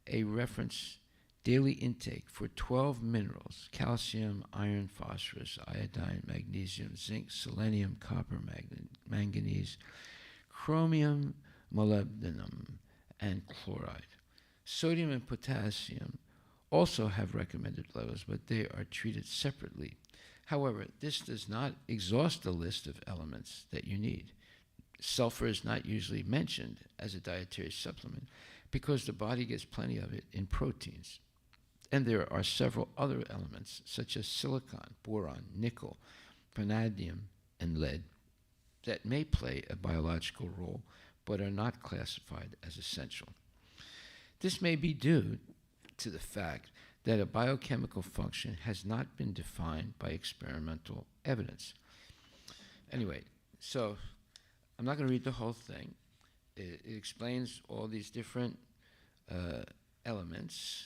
a reference daily intake for 12 minerals: calcium, iron, phosphorus, iodine, magnesium, zinc, selenium, copper, manganese, chromium, molybdenum, and chloride. Sodium and potassium also have recommended levels, but they are treated separately. However, this does not exhaust the list of elements that you need. Sulfur is not usually mentioned as a dietary supplement because the body gets plenty of it in proteins. And there are several other elements such as silicon, boron, nickel, vanadium, and lead that may play a biological role but are not classified as essential. This may be due to the fact that a biochemical function has not been defined by experimental evidence. Anyway, so I'm not going to read the whole thing. It explains all these different elements,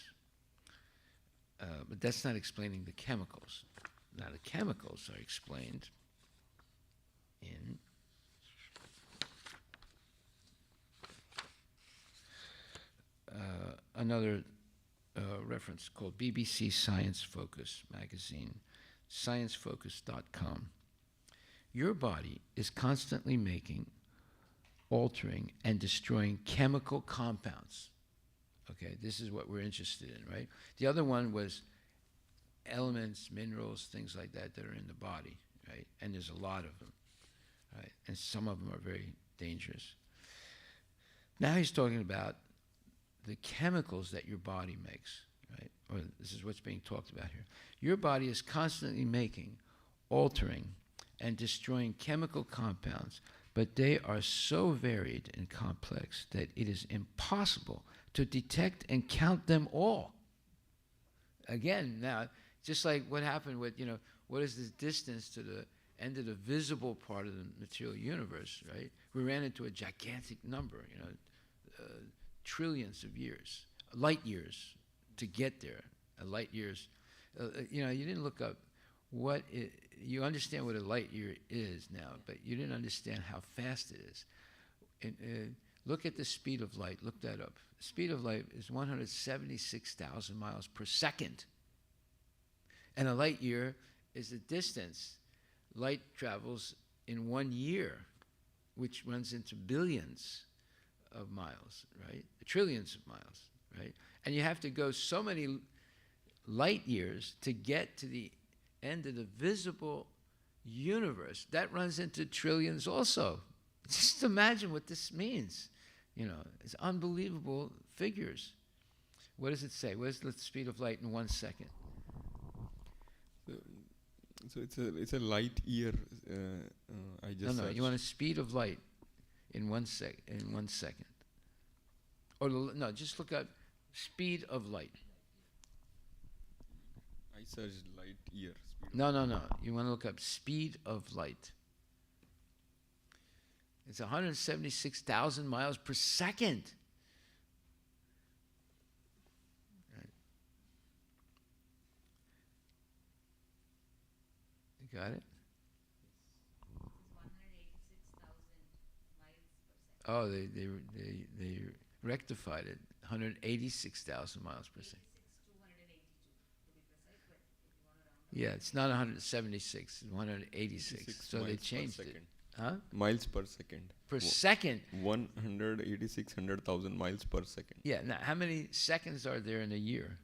but that's not explaining the chemicals. Now, the chemicals are explained in another reference called BBC Science Focus magazine, sciencefocus.com. Your body is constantly making, altering, and destroying chemical compounds. Okay, this is what we're interested in, right? The other one was elements, minerals, things like that that are in the body, right? And there's a lot of them, right? And some of them are very dangerous. Now he's talking about the chemicals that your body makes, right? Or this is what's being talked about here. Your body is constantly making, altering, and destroying chemical compounds, but they are so varied and complex that it is impossible to detect and count them all. Again, now, just like what happened with, what is the distance to the end of the visible part of the material universe, right? We ran into a gigantic number, trillions of years, light years to get there. Light years, you didn't look up you understand what a light year is now, but you didn't understand how fast it is. Look at the speed of light. Look that up. The speed of light is 176,000 miles per second. And a light year is the distance light travels in 1 year, which runs into billions of miles, right? Trillions of miles, right? And you have to go so many light years to get to the end of the visible universe. That runs into trillions also. Just imagine what this means. It's unbelievable figures. What does it say? What is the speed of light in 1 second? So it's a light year. I just No. You want a speed of light in 1 second. Or no, just look up speed of light. I searched light year. No. You want to look up speed of light. It's 176,000 miles per second. Right. You got it? 186,000 miles per second. Oh, they rectified it. 186,000 miles per second. 282 to be precise, but if you want to round up. Yeah, it's not 176, it's 186. So they changed it. Huh? Miles per second. Per second. 100,000 miles per second. Yeah, now how many seconds are there in a year?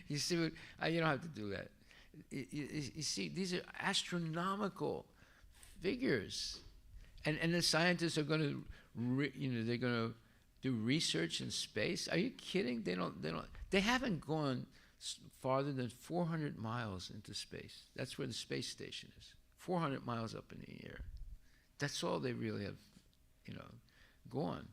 You see, you don't have to do that. You see, these are astronomical figures. And the scientists are going to, they're going to do research in space. Are you kidding? They haven't gone farther than 400 miles into space. That's where the space station is. 400 miles up in the air. That's all they really have, gone.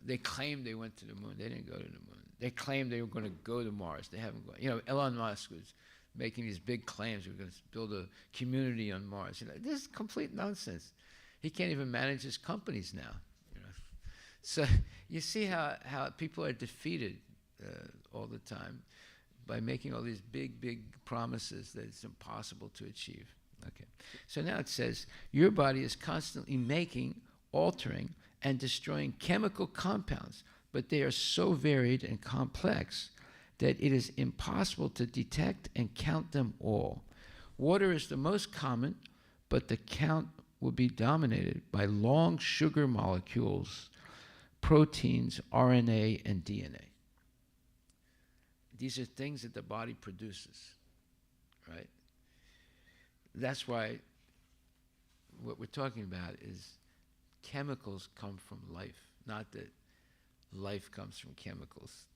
They claimed they went to the moon. They didn't go to the moon. They claimed they were going to go to Mars. They haven't gone. Elon Musk was making these big claims. We're going to build a community on Mars. This is complete nonsense. He can't even manage his companies now. So you see how people are defeated all the time by making all these big promises that it's impossible to achieve. Okay. So now it says, your body is constantly making, altering, and destroying chemical compounds, but they are so varied and complex that it is impossible to detect and count them all. Water is the most common, but the count will be dominated by long sugar molecules, proteins, RNA, and DNA. These are things that the body produces, right? That's why what we're talking about is chemicals come from life, not that life comes from chemicals.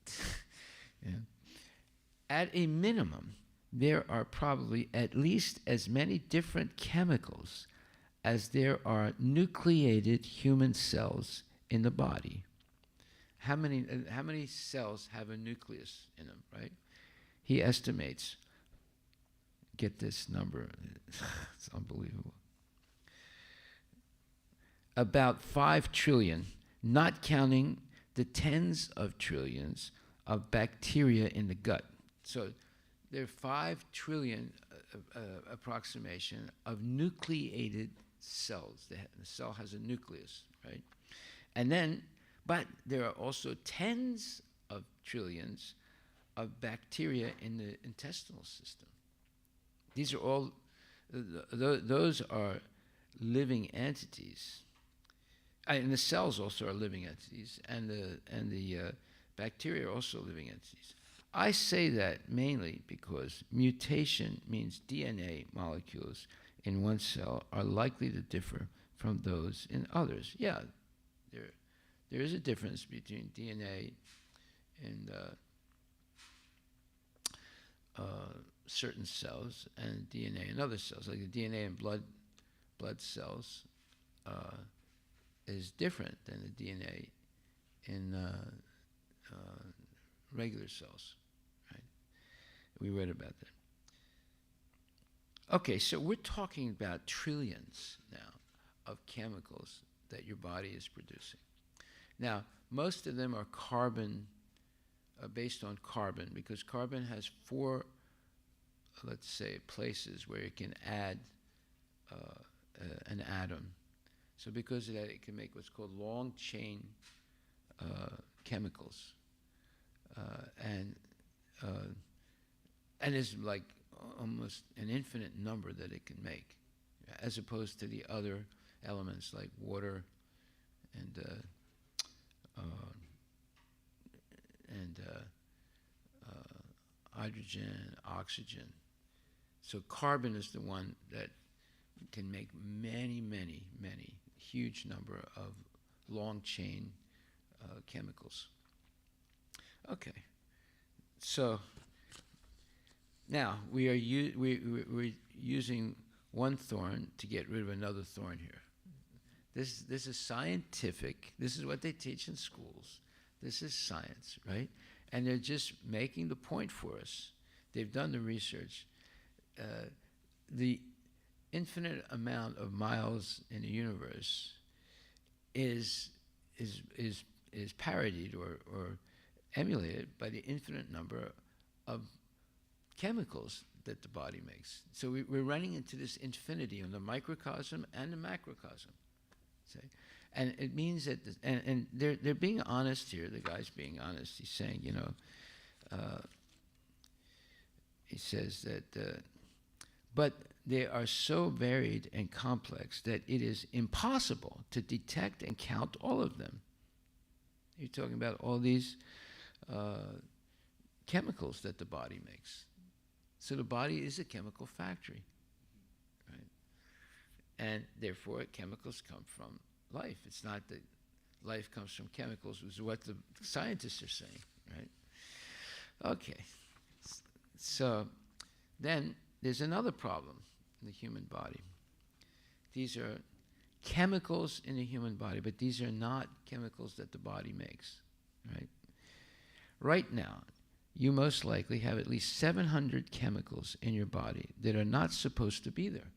Yeah. At a minimum, there are probably at least as many different chemicals as there are nucleated human cells in the body. How many cells have a nucleus in them, right? He estimates, get this number, it's unbelievable. About 5 trillion, not counting the tens of trillions of bacteria in the gut. So there are 5 trillion approximation of nucleated cells. The cell has a nucleus, right? And then, but there are also tens of trillions of bacteria in the intestinal system. These are all, those are living entities. And the cells also are living entities, and the bacteria are also living entities. I say that mainly because mutation means DNA molecules in one cell are likely to differ from those in others. Yeah, there is a difference between DNA in certain cells and DNA in other cells. Like the DNA in blood cells is different than the DNA in regular cells, right? We read about that. Okay, so we're talking about trillions now of chemicals that your body is producing. Now, most of them are carbon, based on carbon, because carbon has 4, let's say, places where it can add an atom. So because of that, it can make what's called long chain chemicals, and it's like almost an infinite number that it can make, as opposed to the other elements like water and hydrogen, oxygen. So carbon is the one that can make many, many, many huge number of long chain chemicals. Okay, so now we're using one thorn to get rid of another thorn here. This is scientific. This is what they teach in schools. This is science, right? And they're just making the point for us. They've done the research. The infinite amount of miles in the universe is parodied or emulated by the infinite number of chemicals that the body makes. So we're running into this infinity in the microcosm and the macrocosm. See? And it means that, and they're being honest here. The guy's being honest. He's saying, he says that, but they are so varied and complex that it is impossible to detect and count all of them. You're talking about all these chemicals that the body makes. So the body is a chemical factory, right? And therefore, chemicals come from life. It's not that life comes from chemicals, which is what the scientists are saying, right? Okay. So then there's another problem in the human body. These are chemicals in the human body, but these are not chemicals that the body makes, right? Right now, you most likely have at least 700 chemicals in your body that are not supposed to be there.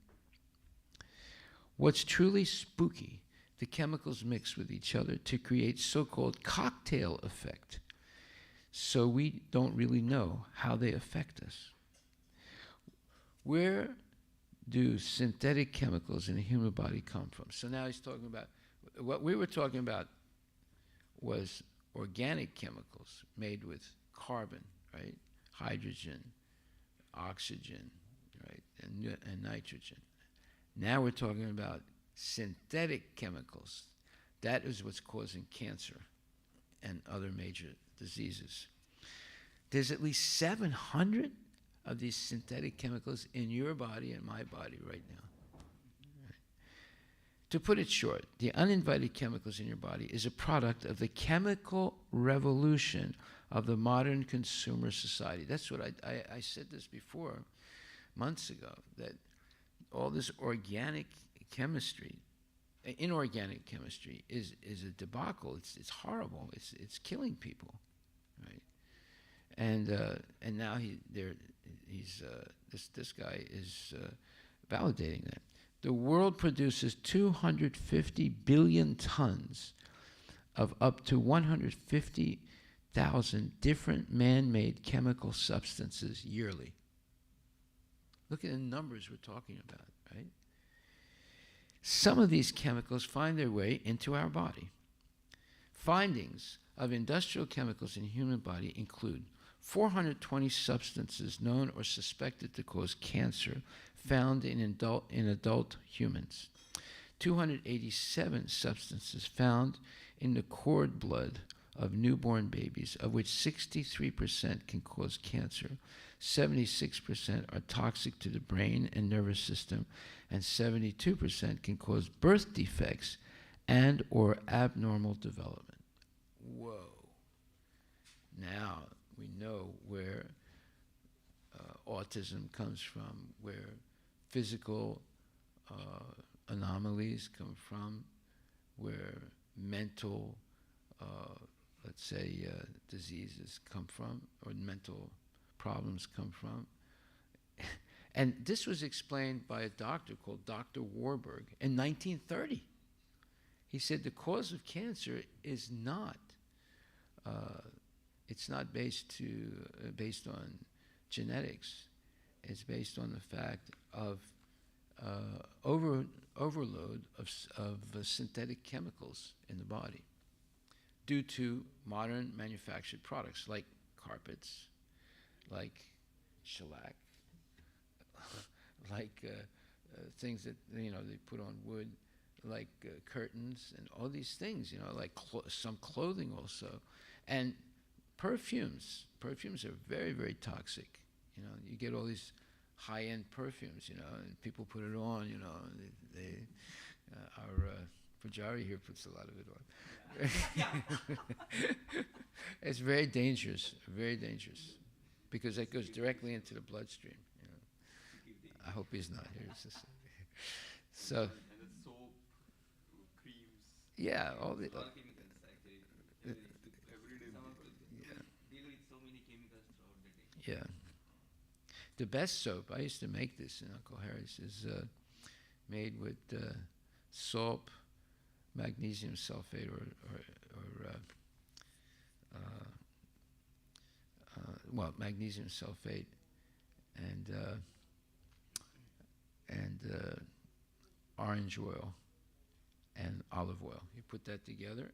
What's truly spooky, the chemicals mix with each other to create so-called cocktail effect. So we don't really know how they affect us. Where do synthetic chemicals in the human body come from? So now he's talking about, what we were talking about was organic chemicals made with carbon, right? Hydrogen, oxygen, right? And nitrogen. Now we're talking about synthetic chemicals. That is what's causing cancer and other major diseases. There's at least 700 of these synthetic chemicals in your body and my body right now. Right. To put it short, the uninvited chemicals in your body is a product of the chemical revolution of the modern consumer society. That's what I said this before, months ago, that all this organic chemistry, inorganic chemistry, is a debacle. It's horrible. It's killing people, right? And now this guy is validating that. The world produces 250 billion tons of up to 150,000 different man-made chemical substances yearly. Look at the numbers we're talking about, right? Some of these chemicals find their way into our body. Findings of industrial chemicals in the human body include 420 substances known or suspected to cause cancer found in adult humans, 287 substances found in the cord blood of newborn babies, of which 63% can cause cancer, 76% are toxic to the brain and nervous system, and 72% can cause birth defects and or abnormal development. whoa. Now we know where autism comes from, where physical anomalies come from, where mental, let's say, diseases come from, or mental problems come from. And this was explained by a doctor called Dr. Warburg in 1930. He said the cause of cancer is not, it's not based on genetics. It's based on the fact of overload of synthetic chemicals in the body due to modern manufactured products like carpets, like shellac, like things that they put on wood, like curtains and all these things, like some clothing also, and perfumes. Perfumes are very, very toxic. You get all these high-end perfumes, and people put it on. Our Pujari here puts a lot of it on. It's very dangerous, because it goes directly into the bloodstream. I hope he's not here. So. And the soap, creams. Yeah, all the. All chemicals actually. Every day. Deal with so many chemicals throughout the day. Yeah. The best soap, I used to make this in Uncle Harry's, is made with salt, magnesium sulfate, or magnesium sulfate, and orange oil and olive oil. You put that together,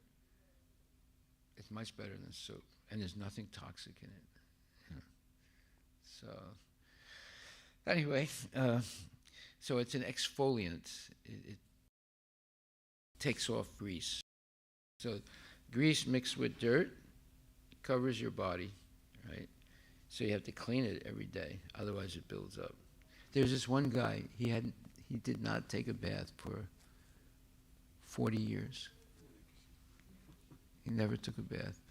it's much better than soap, and there's nothing toxic in it. So anyway, so it's an exfoliant. It takes off grease. So grease mixed with dirt covers your body, right? So you have to clean it every day, otherwise it builds up. There's this one guy, he did not take a bath for 40 years. He never took a bath.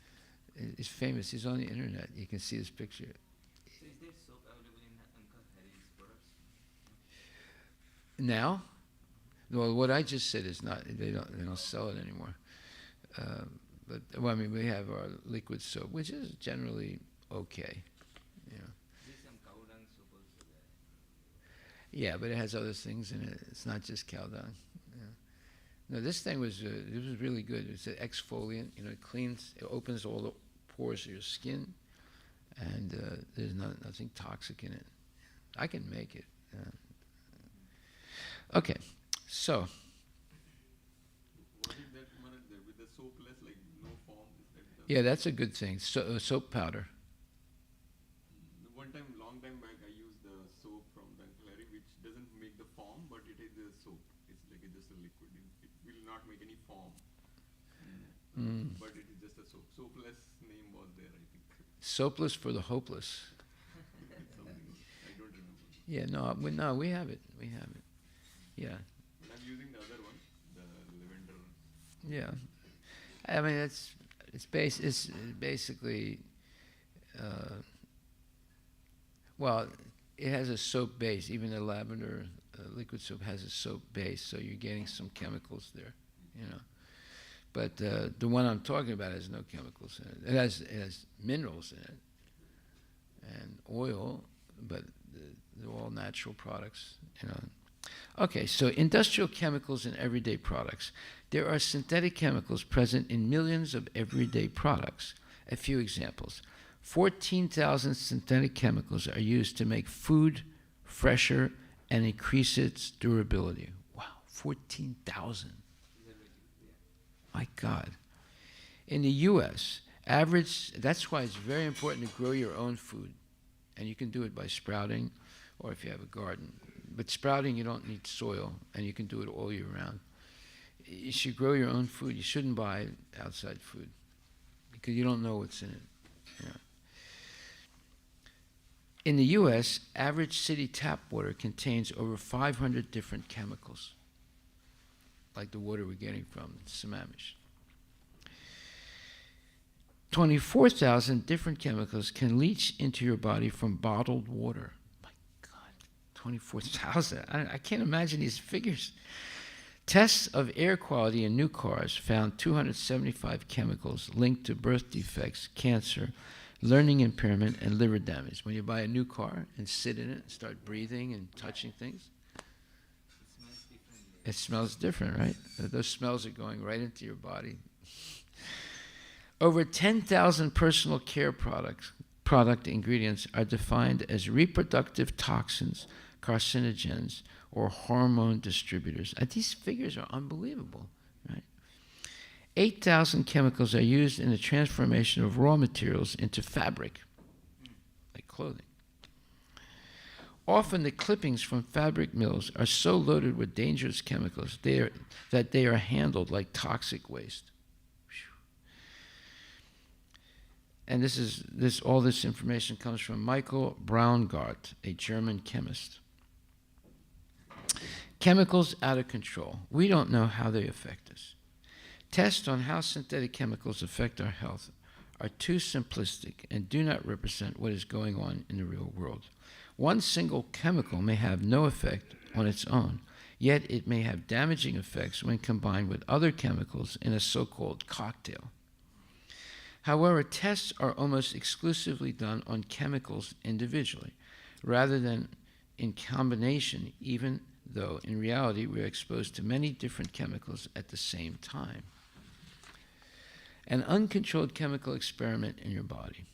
He's famous. He's on the internet. You can see his picture. So is there soap available in Uncle Harry's products? Now, well, what I just said is not. They don't sell it anymore. But we have our liquid soap, which is generally okay. There's some cow dung soap also there. Yeah, but it has other things in it. It's not just cow dung. No, this thing was really good. It's an exfoliant. It cleans, it opens all the pores of your skin, and there's nothing toxic in it. I can make it. Okay, so. What is that with the soapless, like no foam? Is that the Yeah, that's a good thing. Soap powder. One time, long time back, I used the soap from the Clary, which doesn't make the foam, but it is a soap. It's like just a liquid. It will not make any foam, but it is just a soap. Soapless name was there, I think. Soapless for the hopeless. Something. I don't remember. Yeah, no, we have it. We have it. Yeah, But I'm using the other one, the lavender. yeah. I mean, it's basically, well, it has a soap base. Even the lavender liquid soap has a soap base, so you're getting some chemicals there, But the one I'm talking about has no chemicals in it. It has minerals in it and oil, but they're all natural products, Okay, so industrial chemicals in everyday products. There are synthetic chemicals present in millions of everyday products. A few examples. 14,000 synthetic chemicals are used to make food fresher and increase its durability. Wow, 14,000. My God. In the U.S., that's why it's very important to grow your own food. And you can do it by sprouting, or if you have a garden. But sprouting, you don't need soil, and you can do it all year round. You should grow your own food. You shouldn't buy outside food, because you don't know what's in it. In the U.S., average city tap water contains over 500 different chemicals, like the water we're getting from Sammamish. 24,000 different chemicals can leach into your body from bottled water. My God, 24,000. I can't imagine these figures. Tests of air quality in new cars found 275 chemicals linked to birth defects, cancer, learning impairment, and liver damage. When you buy a new car and sit in it and start breathing and touching things, it smells different, right? Those smells are going right into your body. Over 10,000 personal care product ingredients are defined as reproductive toxins, carcinogens, or hormone distributors. These figures are unbelievable, right? 8,000 chemicals are used in the transformation of raw materials into fabric, like clothing. Often the clippings from fabric mills are so loaded with dangerous chemicals that they are handled like toxic waste. And all this information comes from Michael Braungart, a German chemist. Chemicals out of control. We don't know how they affect us. Tests on how synthetic chemicals affect our health are too simplistic and do not represent what is going on in the real world. One single chemical may have no effect on its own, yet it may have damaging effects when combined with other chemicals in a so-called cocktail. However, tests are almost exclusively done on chemicals individually, rather than in combination, even though in reality we are exposed to many different chemicals at the same time. An uncontrolled chemical experiment in your body.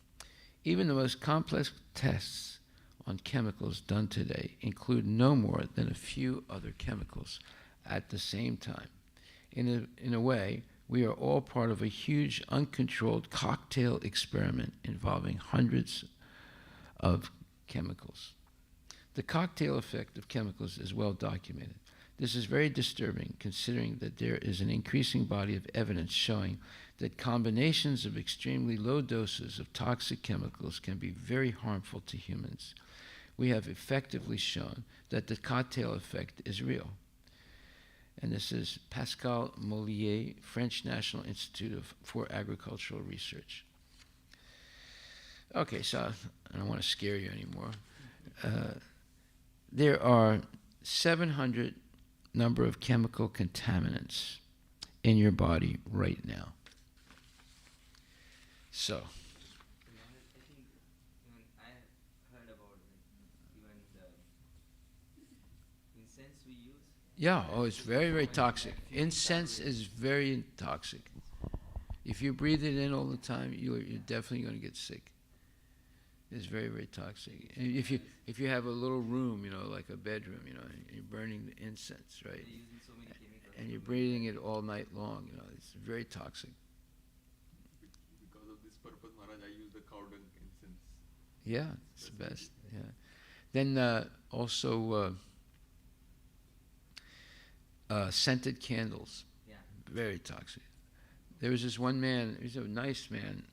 Even the most complex tests on chemicals done today include no more than a few other chemicals at the same time. In a way, we are all part of a huge, uncontrolled cocktail experiment involving hundreds of chemicals. The cocktail effect of chemicals is well documented. This is very disturbing, considering that there is an increasing body of evidence showing that combinations of extremely low doses of toxic chemicals can be very harmful to humans. We have effectively shown that the cocktail effect is real. And this is Pascal Mollier, French National Institute for Agricultural Research. Okay, so I don't want to scare you anymore. There are 700 number of chemical contaminants in your body right now. So, I think even I heard about even the incense we use. yeah, it's very, very toxic. Incense is very toxic. If you breathe it in all the time, you're definitely going to get sick. It's very, very toxic. And if you have a little room, like a bedroom, and you're burning the incense, right? They're using so many chemicals. And you're breathing it all night long, it's very toxic. Because of this purpose, Maharaj, I use the cow dung incense. Yeah, it's the best. Yeah. Then also scented candles, Yeah. very toxic. There was this one man. He was a nice man.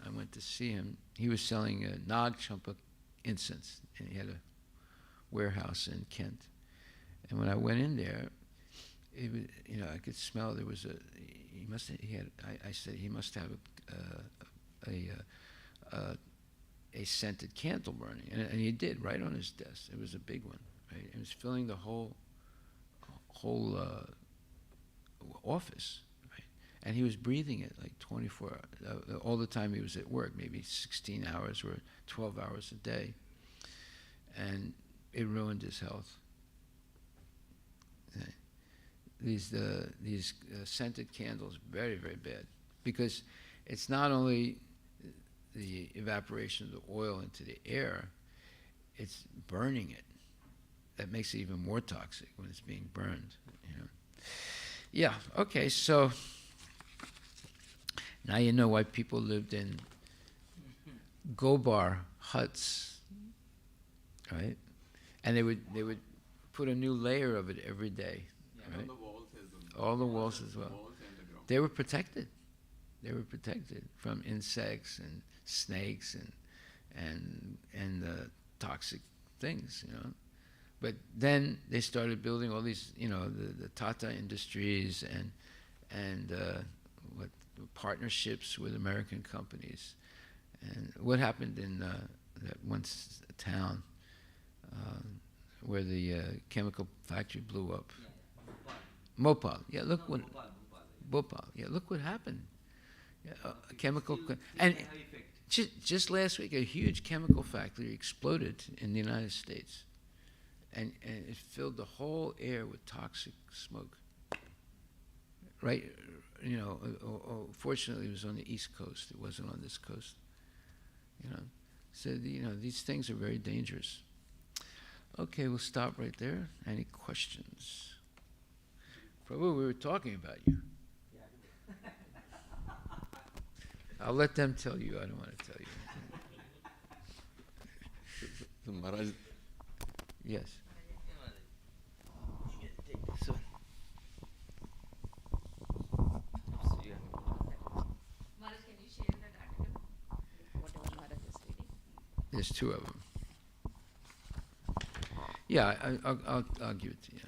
I went to see him. He was selling Nag Champa incense, and he had a warehouse in Kent. And when I went in there, it was, I could smell there was I said he must have a scented candle burning, and he did right on his desk. It was a big one, right? It was filling the whole office. And he was breathing it like 24 hours, all the time he was at work, maybe 16 hours or 12 hours a day. And it ruined his health. These scented candles, very, very bad. Because it's not only the evaporation of the oil into the air, it's burning it. That makes it even more toxic when it's being burned. Yeah, okay, so now you know why people lived in gobar huts, right? And they would put a new layer of it every day, right? On the walls as well. All the walls as well. Walls and the ground. They were protected. They were protected from insects and snakes and toxic things, But then they started building all these, the Tata Industries and partnerships with American companies. And what happened in that once town where the chemical factory blew up? Mopal. Yeah, look what Bhopal. Yeah, look what happened. Yeah, chemical and just last week, a huge chemical factory exploded in the United States, and it filled the whole air with toxic smoke. Right, fortunately, it was on the East Coast. It wasn't on this coast. So these things are very dangerous. Okay, we'll stop right there. Any questions? Prabhu, we were talking about you. I'll let them tell you. I don't want to tell you. So Maharaj, Yes. Maharaj, can you share that article? Whatever Maharaj is reading. There's two of them. Yeah, I'll give it to you.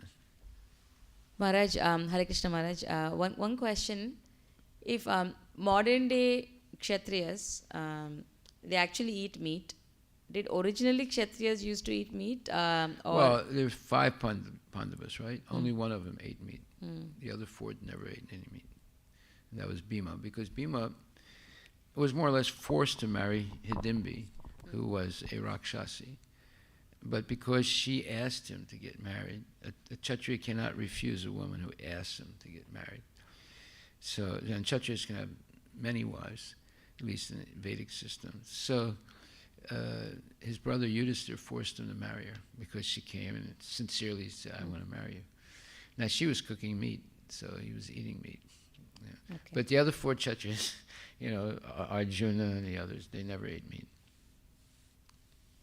Maharaj, Hare Krishna Maharaj, one question. If modern day Kshatriyas, they actually eat meat, did originally Kshatriyas used to eat meat? Well, there's 5 Pandavas, right? Only one of them ate meat. The other 4 never ate any meat. And that was Bhima, because Bhima was more or less forced to marry Hidimbi, who was a Rakshasi. But because she asked him to get married, a Kshatriya cannot refuse a woman who asks him to get married. So, and Kshatriyas can have many wives, at least in the Vedic system. So, his brother Yudhisthira forced him to marry her because she came and sincerely said, I want to marry you. Now, she was cooking meat, so he was eating meat. Yeah. Okay. But the other 4 Kshatriyas, Arjuna and the others, they never ate meat.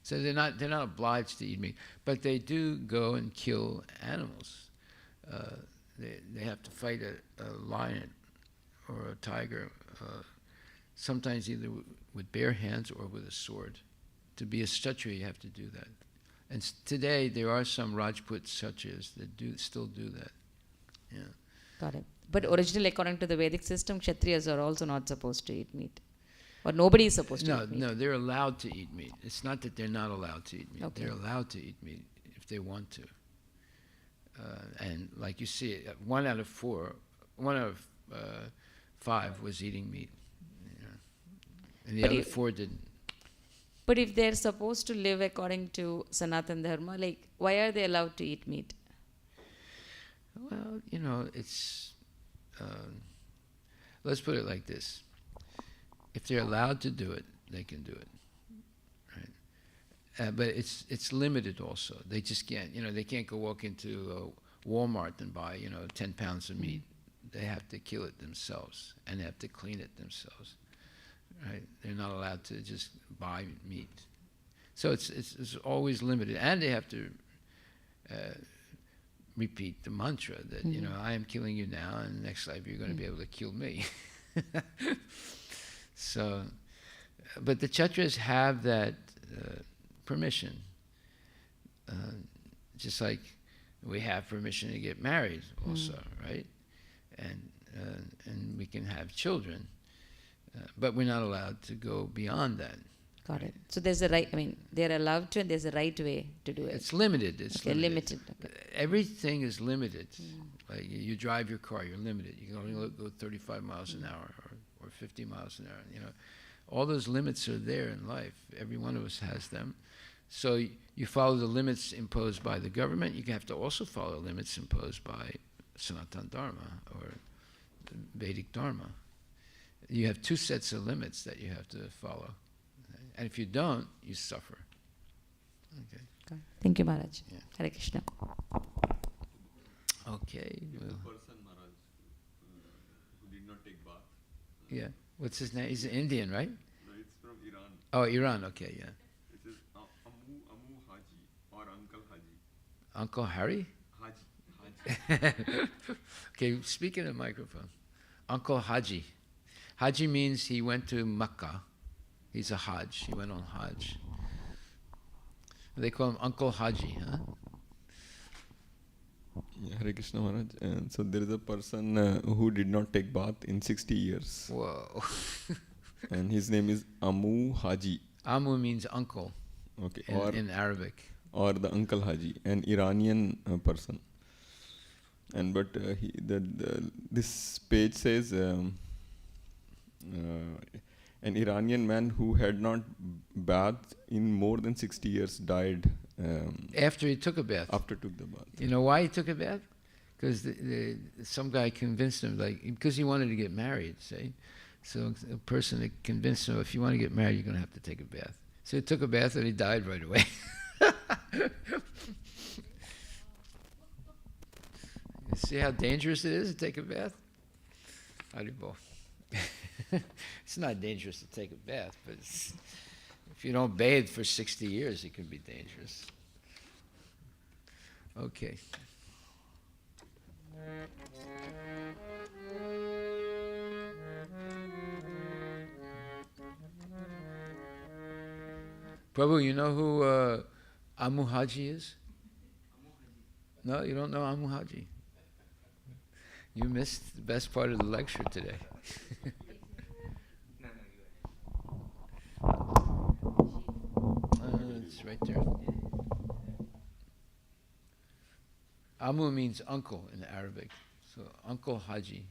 So they're not obliged to eat meat, but they do go and kill animals. They have to fight a lion or a tiger, sometimes either with bare hands or with a sword. To be a Kshatriya, you have to do that. And today there are some Rajput Kshatriyas that still do that. Yeah. Got it. But originally, according to the Vedic system, Kshatriyas are also not supposed to eat meat. Or nobody is supposed to eat meat. No, they're allowed to eat meat. It's not that they're not allowed to eat meat. Okay. They're allowed to eat meat if they want to. And like you see, 1 out of 5 was eating meat. And the But other 4 didn't. But if they're supposed to live according to Sanatana Dharma, why are they allowed to eat meat? Well, it's... let's put it like this. If they're allowed to do it, they can do it, right? But it's limited also. They just can't, they can't go walk into Walmart and buy, 10 pounds of meat. They have to kill it themselves, and they have to clean it themselves, right? They're not allowed to just buy meat. So it's always limited, and they have to repeat the mantra that, I am killing you now, and next life you're going to be able to kill me. So, but the Kshatriyas have that permission, just like we have permission to get married also, right? And we can have children, but we're not allowed to go beyond that. Got it. So there's a right, they're allowed to, and there's a right way to do it. It's limited. It's limited. Okay. Everything is limited. Like you drive your car, you're limited. You can only go 35 miles an hour or 50 miles an hour. All those limits are there in life. Every one of us has them. So you follow the limits imposed by the government. You have to also follow limits imposed by Sanatana Dharma or Vedic Dharma. You have 2 sets of limits that you have to follow. And if you don't, you suffer. Okay. Got it. Thank you, Maharaj. Yeah. Hare Krishna. Okay. the Well, person Maharaj who did not take bath, yeah. What's his name? He's an Indian, right? no, it's from Iran. Oh, Iran. Okay, yeah. It says Amu Haji or Uncle Haji. Uncle Harry? Haji. Okay, speak in the microphone. Uncle Haji. Haji means he went to Mecca. He's a Hajj. He went on Hajj. They call him Uncle Haji, huh? Yeah, Hare Krishna Maharaj. And so there is a person who did not take bath in 60 years. Whoa. And his name is Amu Haji. Amu means uncle Okay. in Arabic. Or the Uncle Haji, an Iranian person. And but this page says an Iranian man who had not bathed in more than 60 years died After he took a bath. after took the bath. You know why he took a bath? Because some guy convinced him, because he wanted to get married, see? So a person that convinced him, if you want to get married, you're going to have to take a bath. So he took a bath and he died right away. You see how dangerous it is to take a bath? Haribo. It's not dangerous to take a bath, but if you don't bathe for 60 years, it can be dangerous. Okay. Prabhu, you know who Amu Haji is? No, you don't know Amu Haji? You missed the best part of the lecture today. It's right there. Amu means uncle in Arabic. So Uncle Haji.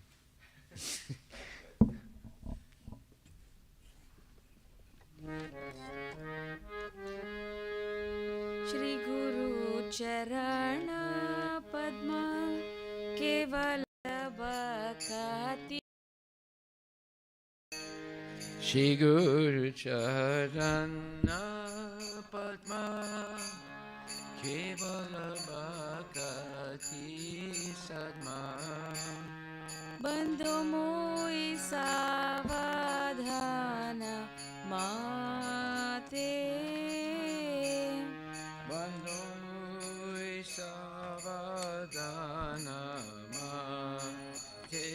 Shri Guru Charana Padma Kevala Bhakati Shri Guru Charana Padma Kevala Bhakati Sadma Bandhu Moi Savadhana Mate Bandhoi Savadana Mate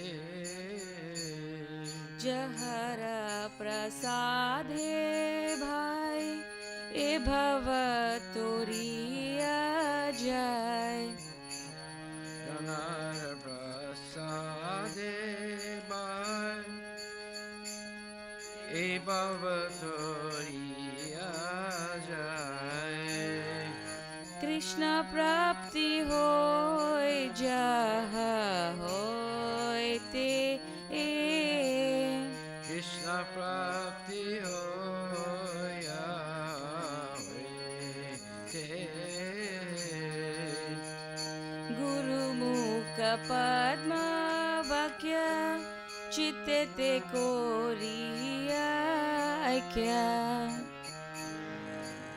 Jahara Prasadhe Bhai E Bhavaturiya Jai Janara Prasade Bhai E Bhavatoriya Jai Krishna Prapti Hoy Jaha Hoy Te Krishna Prapti Hoya Te Guru Mukha Padma Vakya Chitte Te Koriya Aikya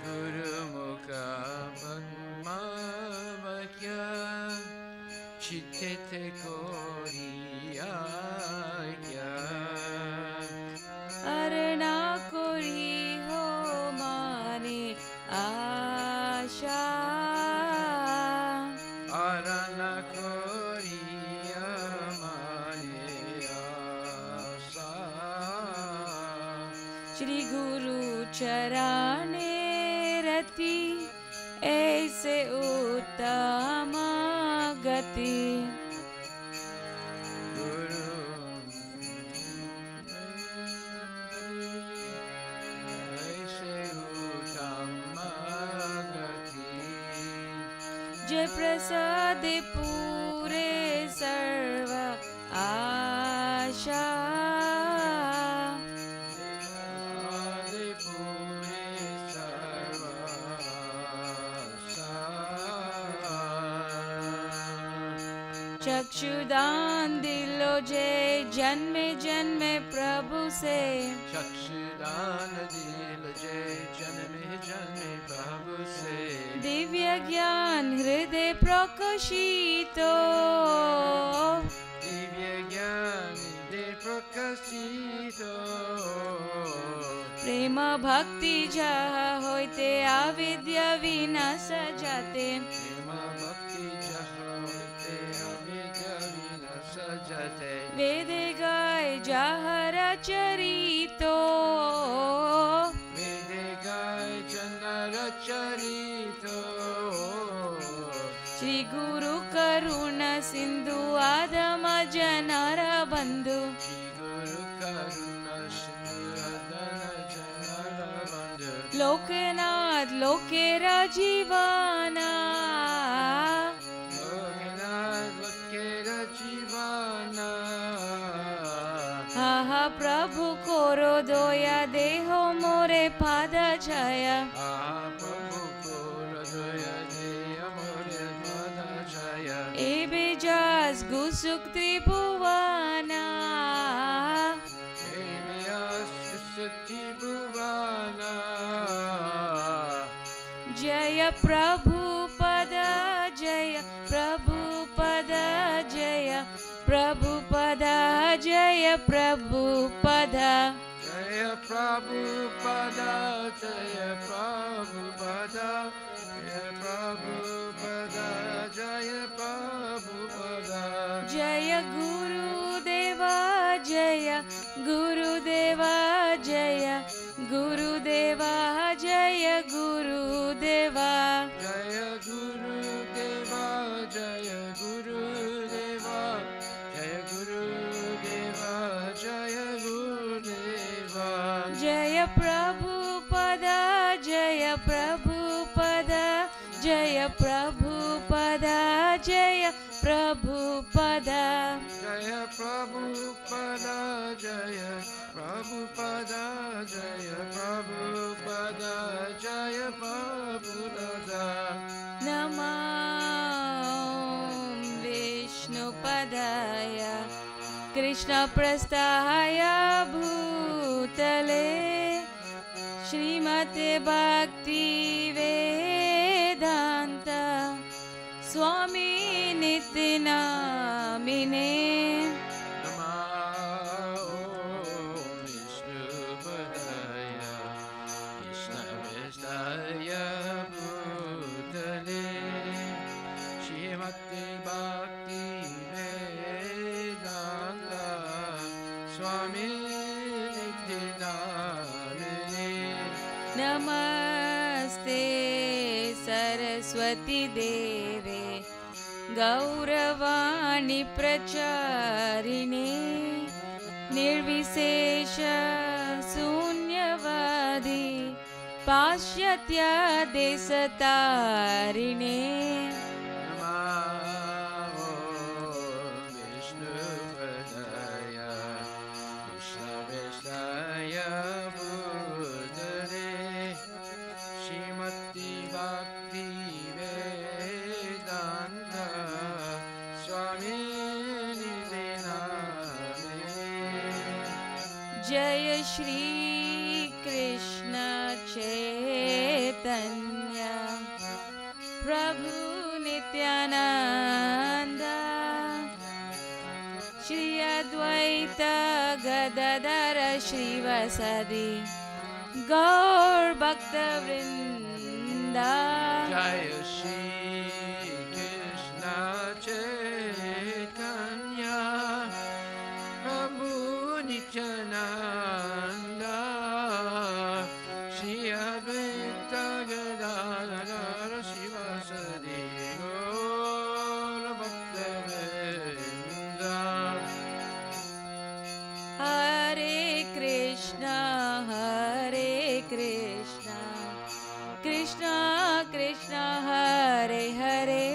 Guru Mukha Padma Vakya Chitte Koriya Arna Kori Ho Mane Asha Arana Koriya Mane Asa Shri Guru Charane Rati Aise Uttama Gati Guru Aise Uttamagati Jai Prasad Pure Sarva Asha Adipuri Sarvasa चक्षुदान दिलो जे जन्मे जन्मे प्रभु से चक्षुदान दिल जय जन्मे जन्मे प्रभु से दिव्य ज्ञान हृदय प्रकाशितो दिव्य ज्ञान दे प्रकाशितो प्रेम भक्ति जहा होते अविद्या विनाश जाते प्रेम भक्ति जहोते अविद्या विनाश जाते वेदे गाय जहर चरितो वेदे गाय जनर चरितो श्री गुरु करुण लोकनाथ लोकेरा जीवाना Lokanath Lokera Jivana हा हा प्रभु कोरो दोया देहो मोरे पाद छाया Prabhu Kora Jaya Jaya Mora Mada Jaya एबेजास गुसुक त्रिभुवाना Devyas Sati Bhuvana जय प्रभु पद जय प्रभु पद जय प्रभु पद जय प्रभु पद Jaya Prabhupada Jaya Prabhupada Jaya Prabhupada Jaya Prabhupada जय गुरुदेवा जय गुरुदेवा जय गुरुदेवा जय गुरुदेवा Jaya Guru Deva Jaya Guru Deva Jaya Guru Deva Jaya Guru Deva जय प्रभु पद जय प्रभु पद जय प्रभु पद जय प्रभु पद Jaya Prabhupada Jaya Prabhupada Jaya Prabhupada Jaya Prabhupada नमो विष्णुपदाय कृष्णप्रस्थाय भूतले श्रीमते भक्ति वेदांत स्वामी नित्यनामिने Namo Vishnupadaya Krishna Vestaya Bhutale Shrimati Bhakti Vedanta Swami Nityanamini नमस्ते सरस्वती देवे गौरवाणी प्रचारिणे निर्विशेष शून्यवादी पाश्चात्य देशतारिणे Namo Vishnupadaya Krishna Vestaya Bhutale Shrimati Bhakti Vedanta Swami Nityanamini जय श्री कृष्ण चैतन्य प्रभु नित्यानंद श्री अद्वैत गदाधर श्रीवासदि गौर भक्त वृंदा Jaya Shri Krishna Chaitanya Prabhu Nityananda Shri Advaita Gadadhara Shivasadi Gaura Bhakta Vrinda Hare Krishna Krishna Krishna Hare Hare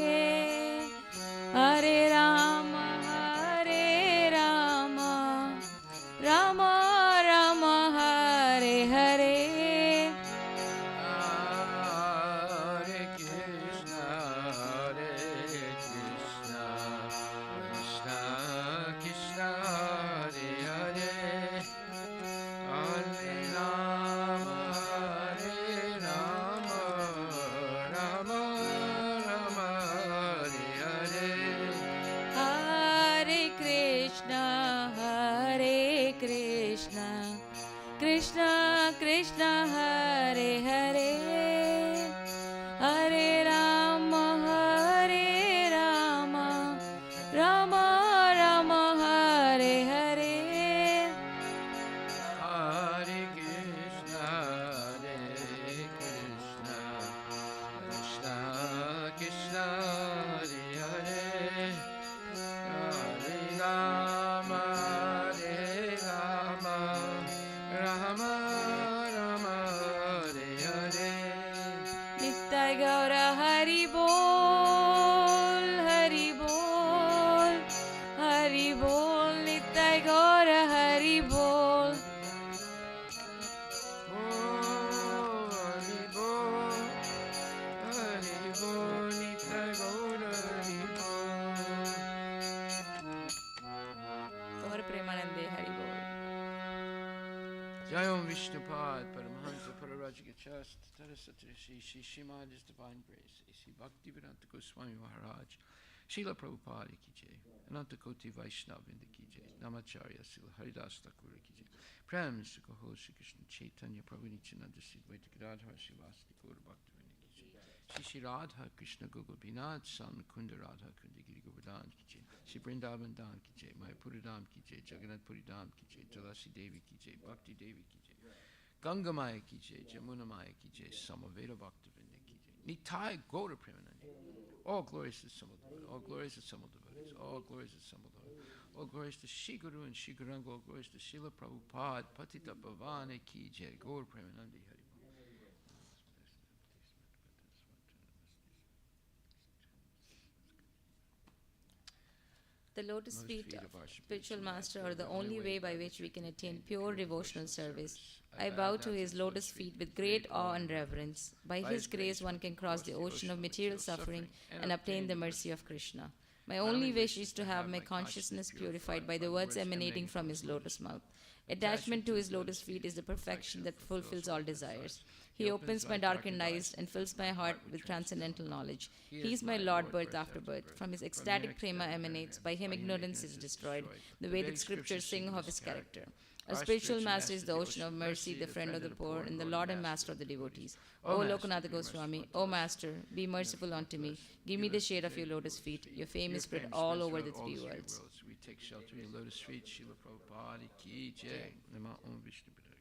Hare Ram Ram Ram Hare Hare Hare Krishna Krishna Krishna Hare Hare Hare Rama Rama Rama Hare Hare Hare Krishna Krishna Krishna Hare Hare Hare Ram Ram Ram Hare Hare Hare Krishna Krishna Krishna Hare Hare Hare Rama Rama Rama Hare Hare Jayam Vishnupad, Paramahansa Pararajagachast, Tarasatri Shri Shrimad His Divine Grace, Sri Bhakti Vedanta Goswami Maharaj, Srila Prabhupada ki jai, Ananta Koti Vaishnavinda ki jai, Namacharya Srila Haridas Thakur ki jai, Prem Sri Kaho Sri Krishna Chaitanya Prabhu Nityananda Sri Dvaita Gadadhar Sri Vasadi Gaura Bhaktivinoda ki jai, Sri Sri Radha Krishna Gopinath Sam Kunda Radha Kunda Giri Govardhan ki jai, Sri Vrindavan Dham ki jai, Mayapuri Dham ki jai, Jagannath Puri Dham ki jai, Tulasi Devi ki jai, Bhakti Devi ki jai, Ganga Maya ki jai, Jamuna Maya ki jai, Samaveda Bhaktivinoda ki jai, Nitai Gaura Premanandi. All glories to Simul Devotees, all glories to Simul Devotees, all glories to Simul Devotees, all glories to Shri Guru and Shri Guranga, all glories to Srila Prabhupada, Patita Bhavani ki jai, Gaur Premanandi Hari. The lotus Most feet feet of of our spiritual master master are the only way by which we can attain pure devotional service. I bow to his lotus feet with great awe and reverence. By his grace, one can cross the ocean of material suffering and obtain the mercy of Krishna. My only wish is to have my consciousness purified by the words emanating from his lotus mouth. Attachment to his lotus feet is the perfection that fulfills all desires. He opens my darkened eyes and fills my heart with transcendental knowledge. He is my Lord birth after birth. From his ecstatic prema emanates, by him ignorance is destroyed, the Vedic scriptures sing of his character. Our spiritual master is the ocean of mercy, the friend of the poor, and the Lord and master of the devotees. O Lokanatha Goswami, O Master, be merciful unto me. Give me the shade of your lotus feet. Your fame is spread all over the three worlds. We take shelter in your lotus feet, Srila Prabhupada ki jai. Nama Om Vishnu Padaya.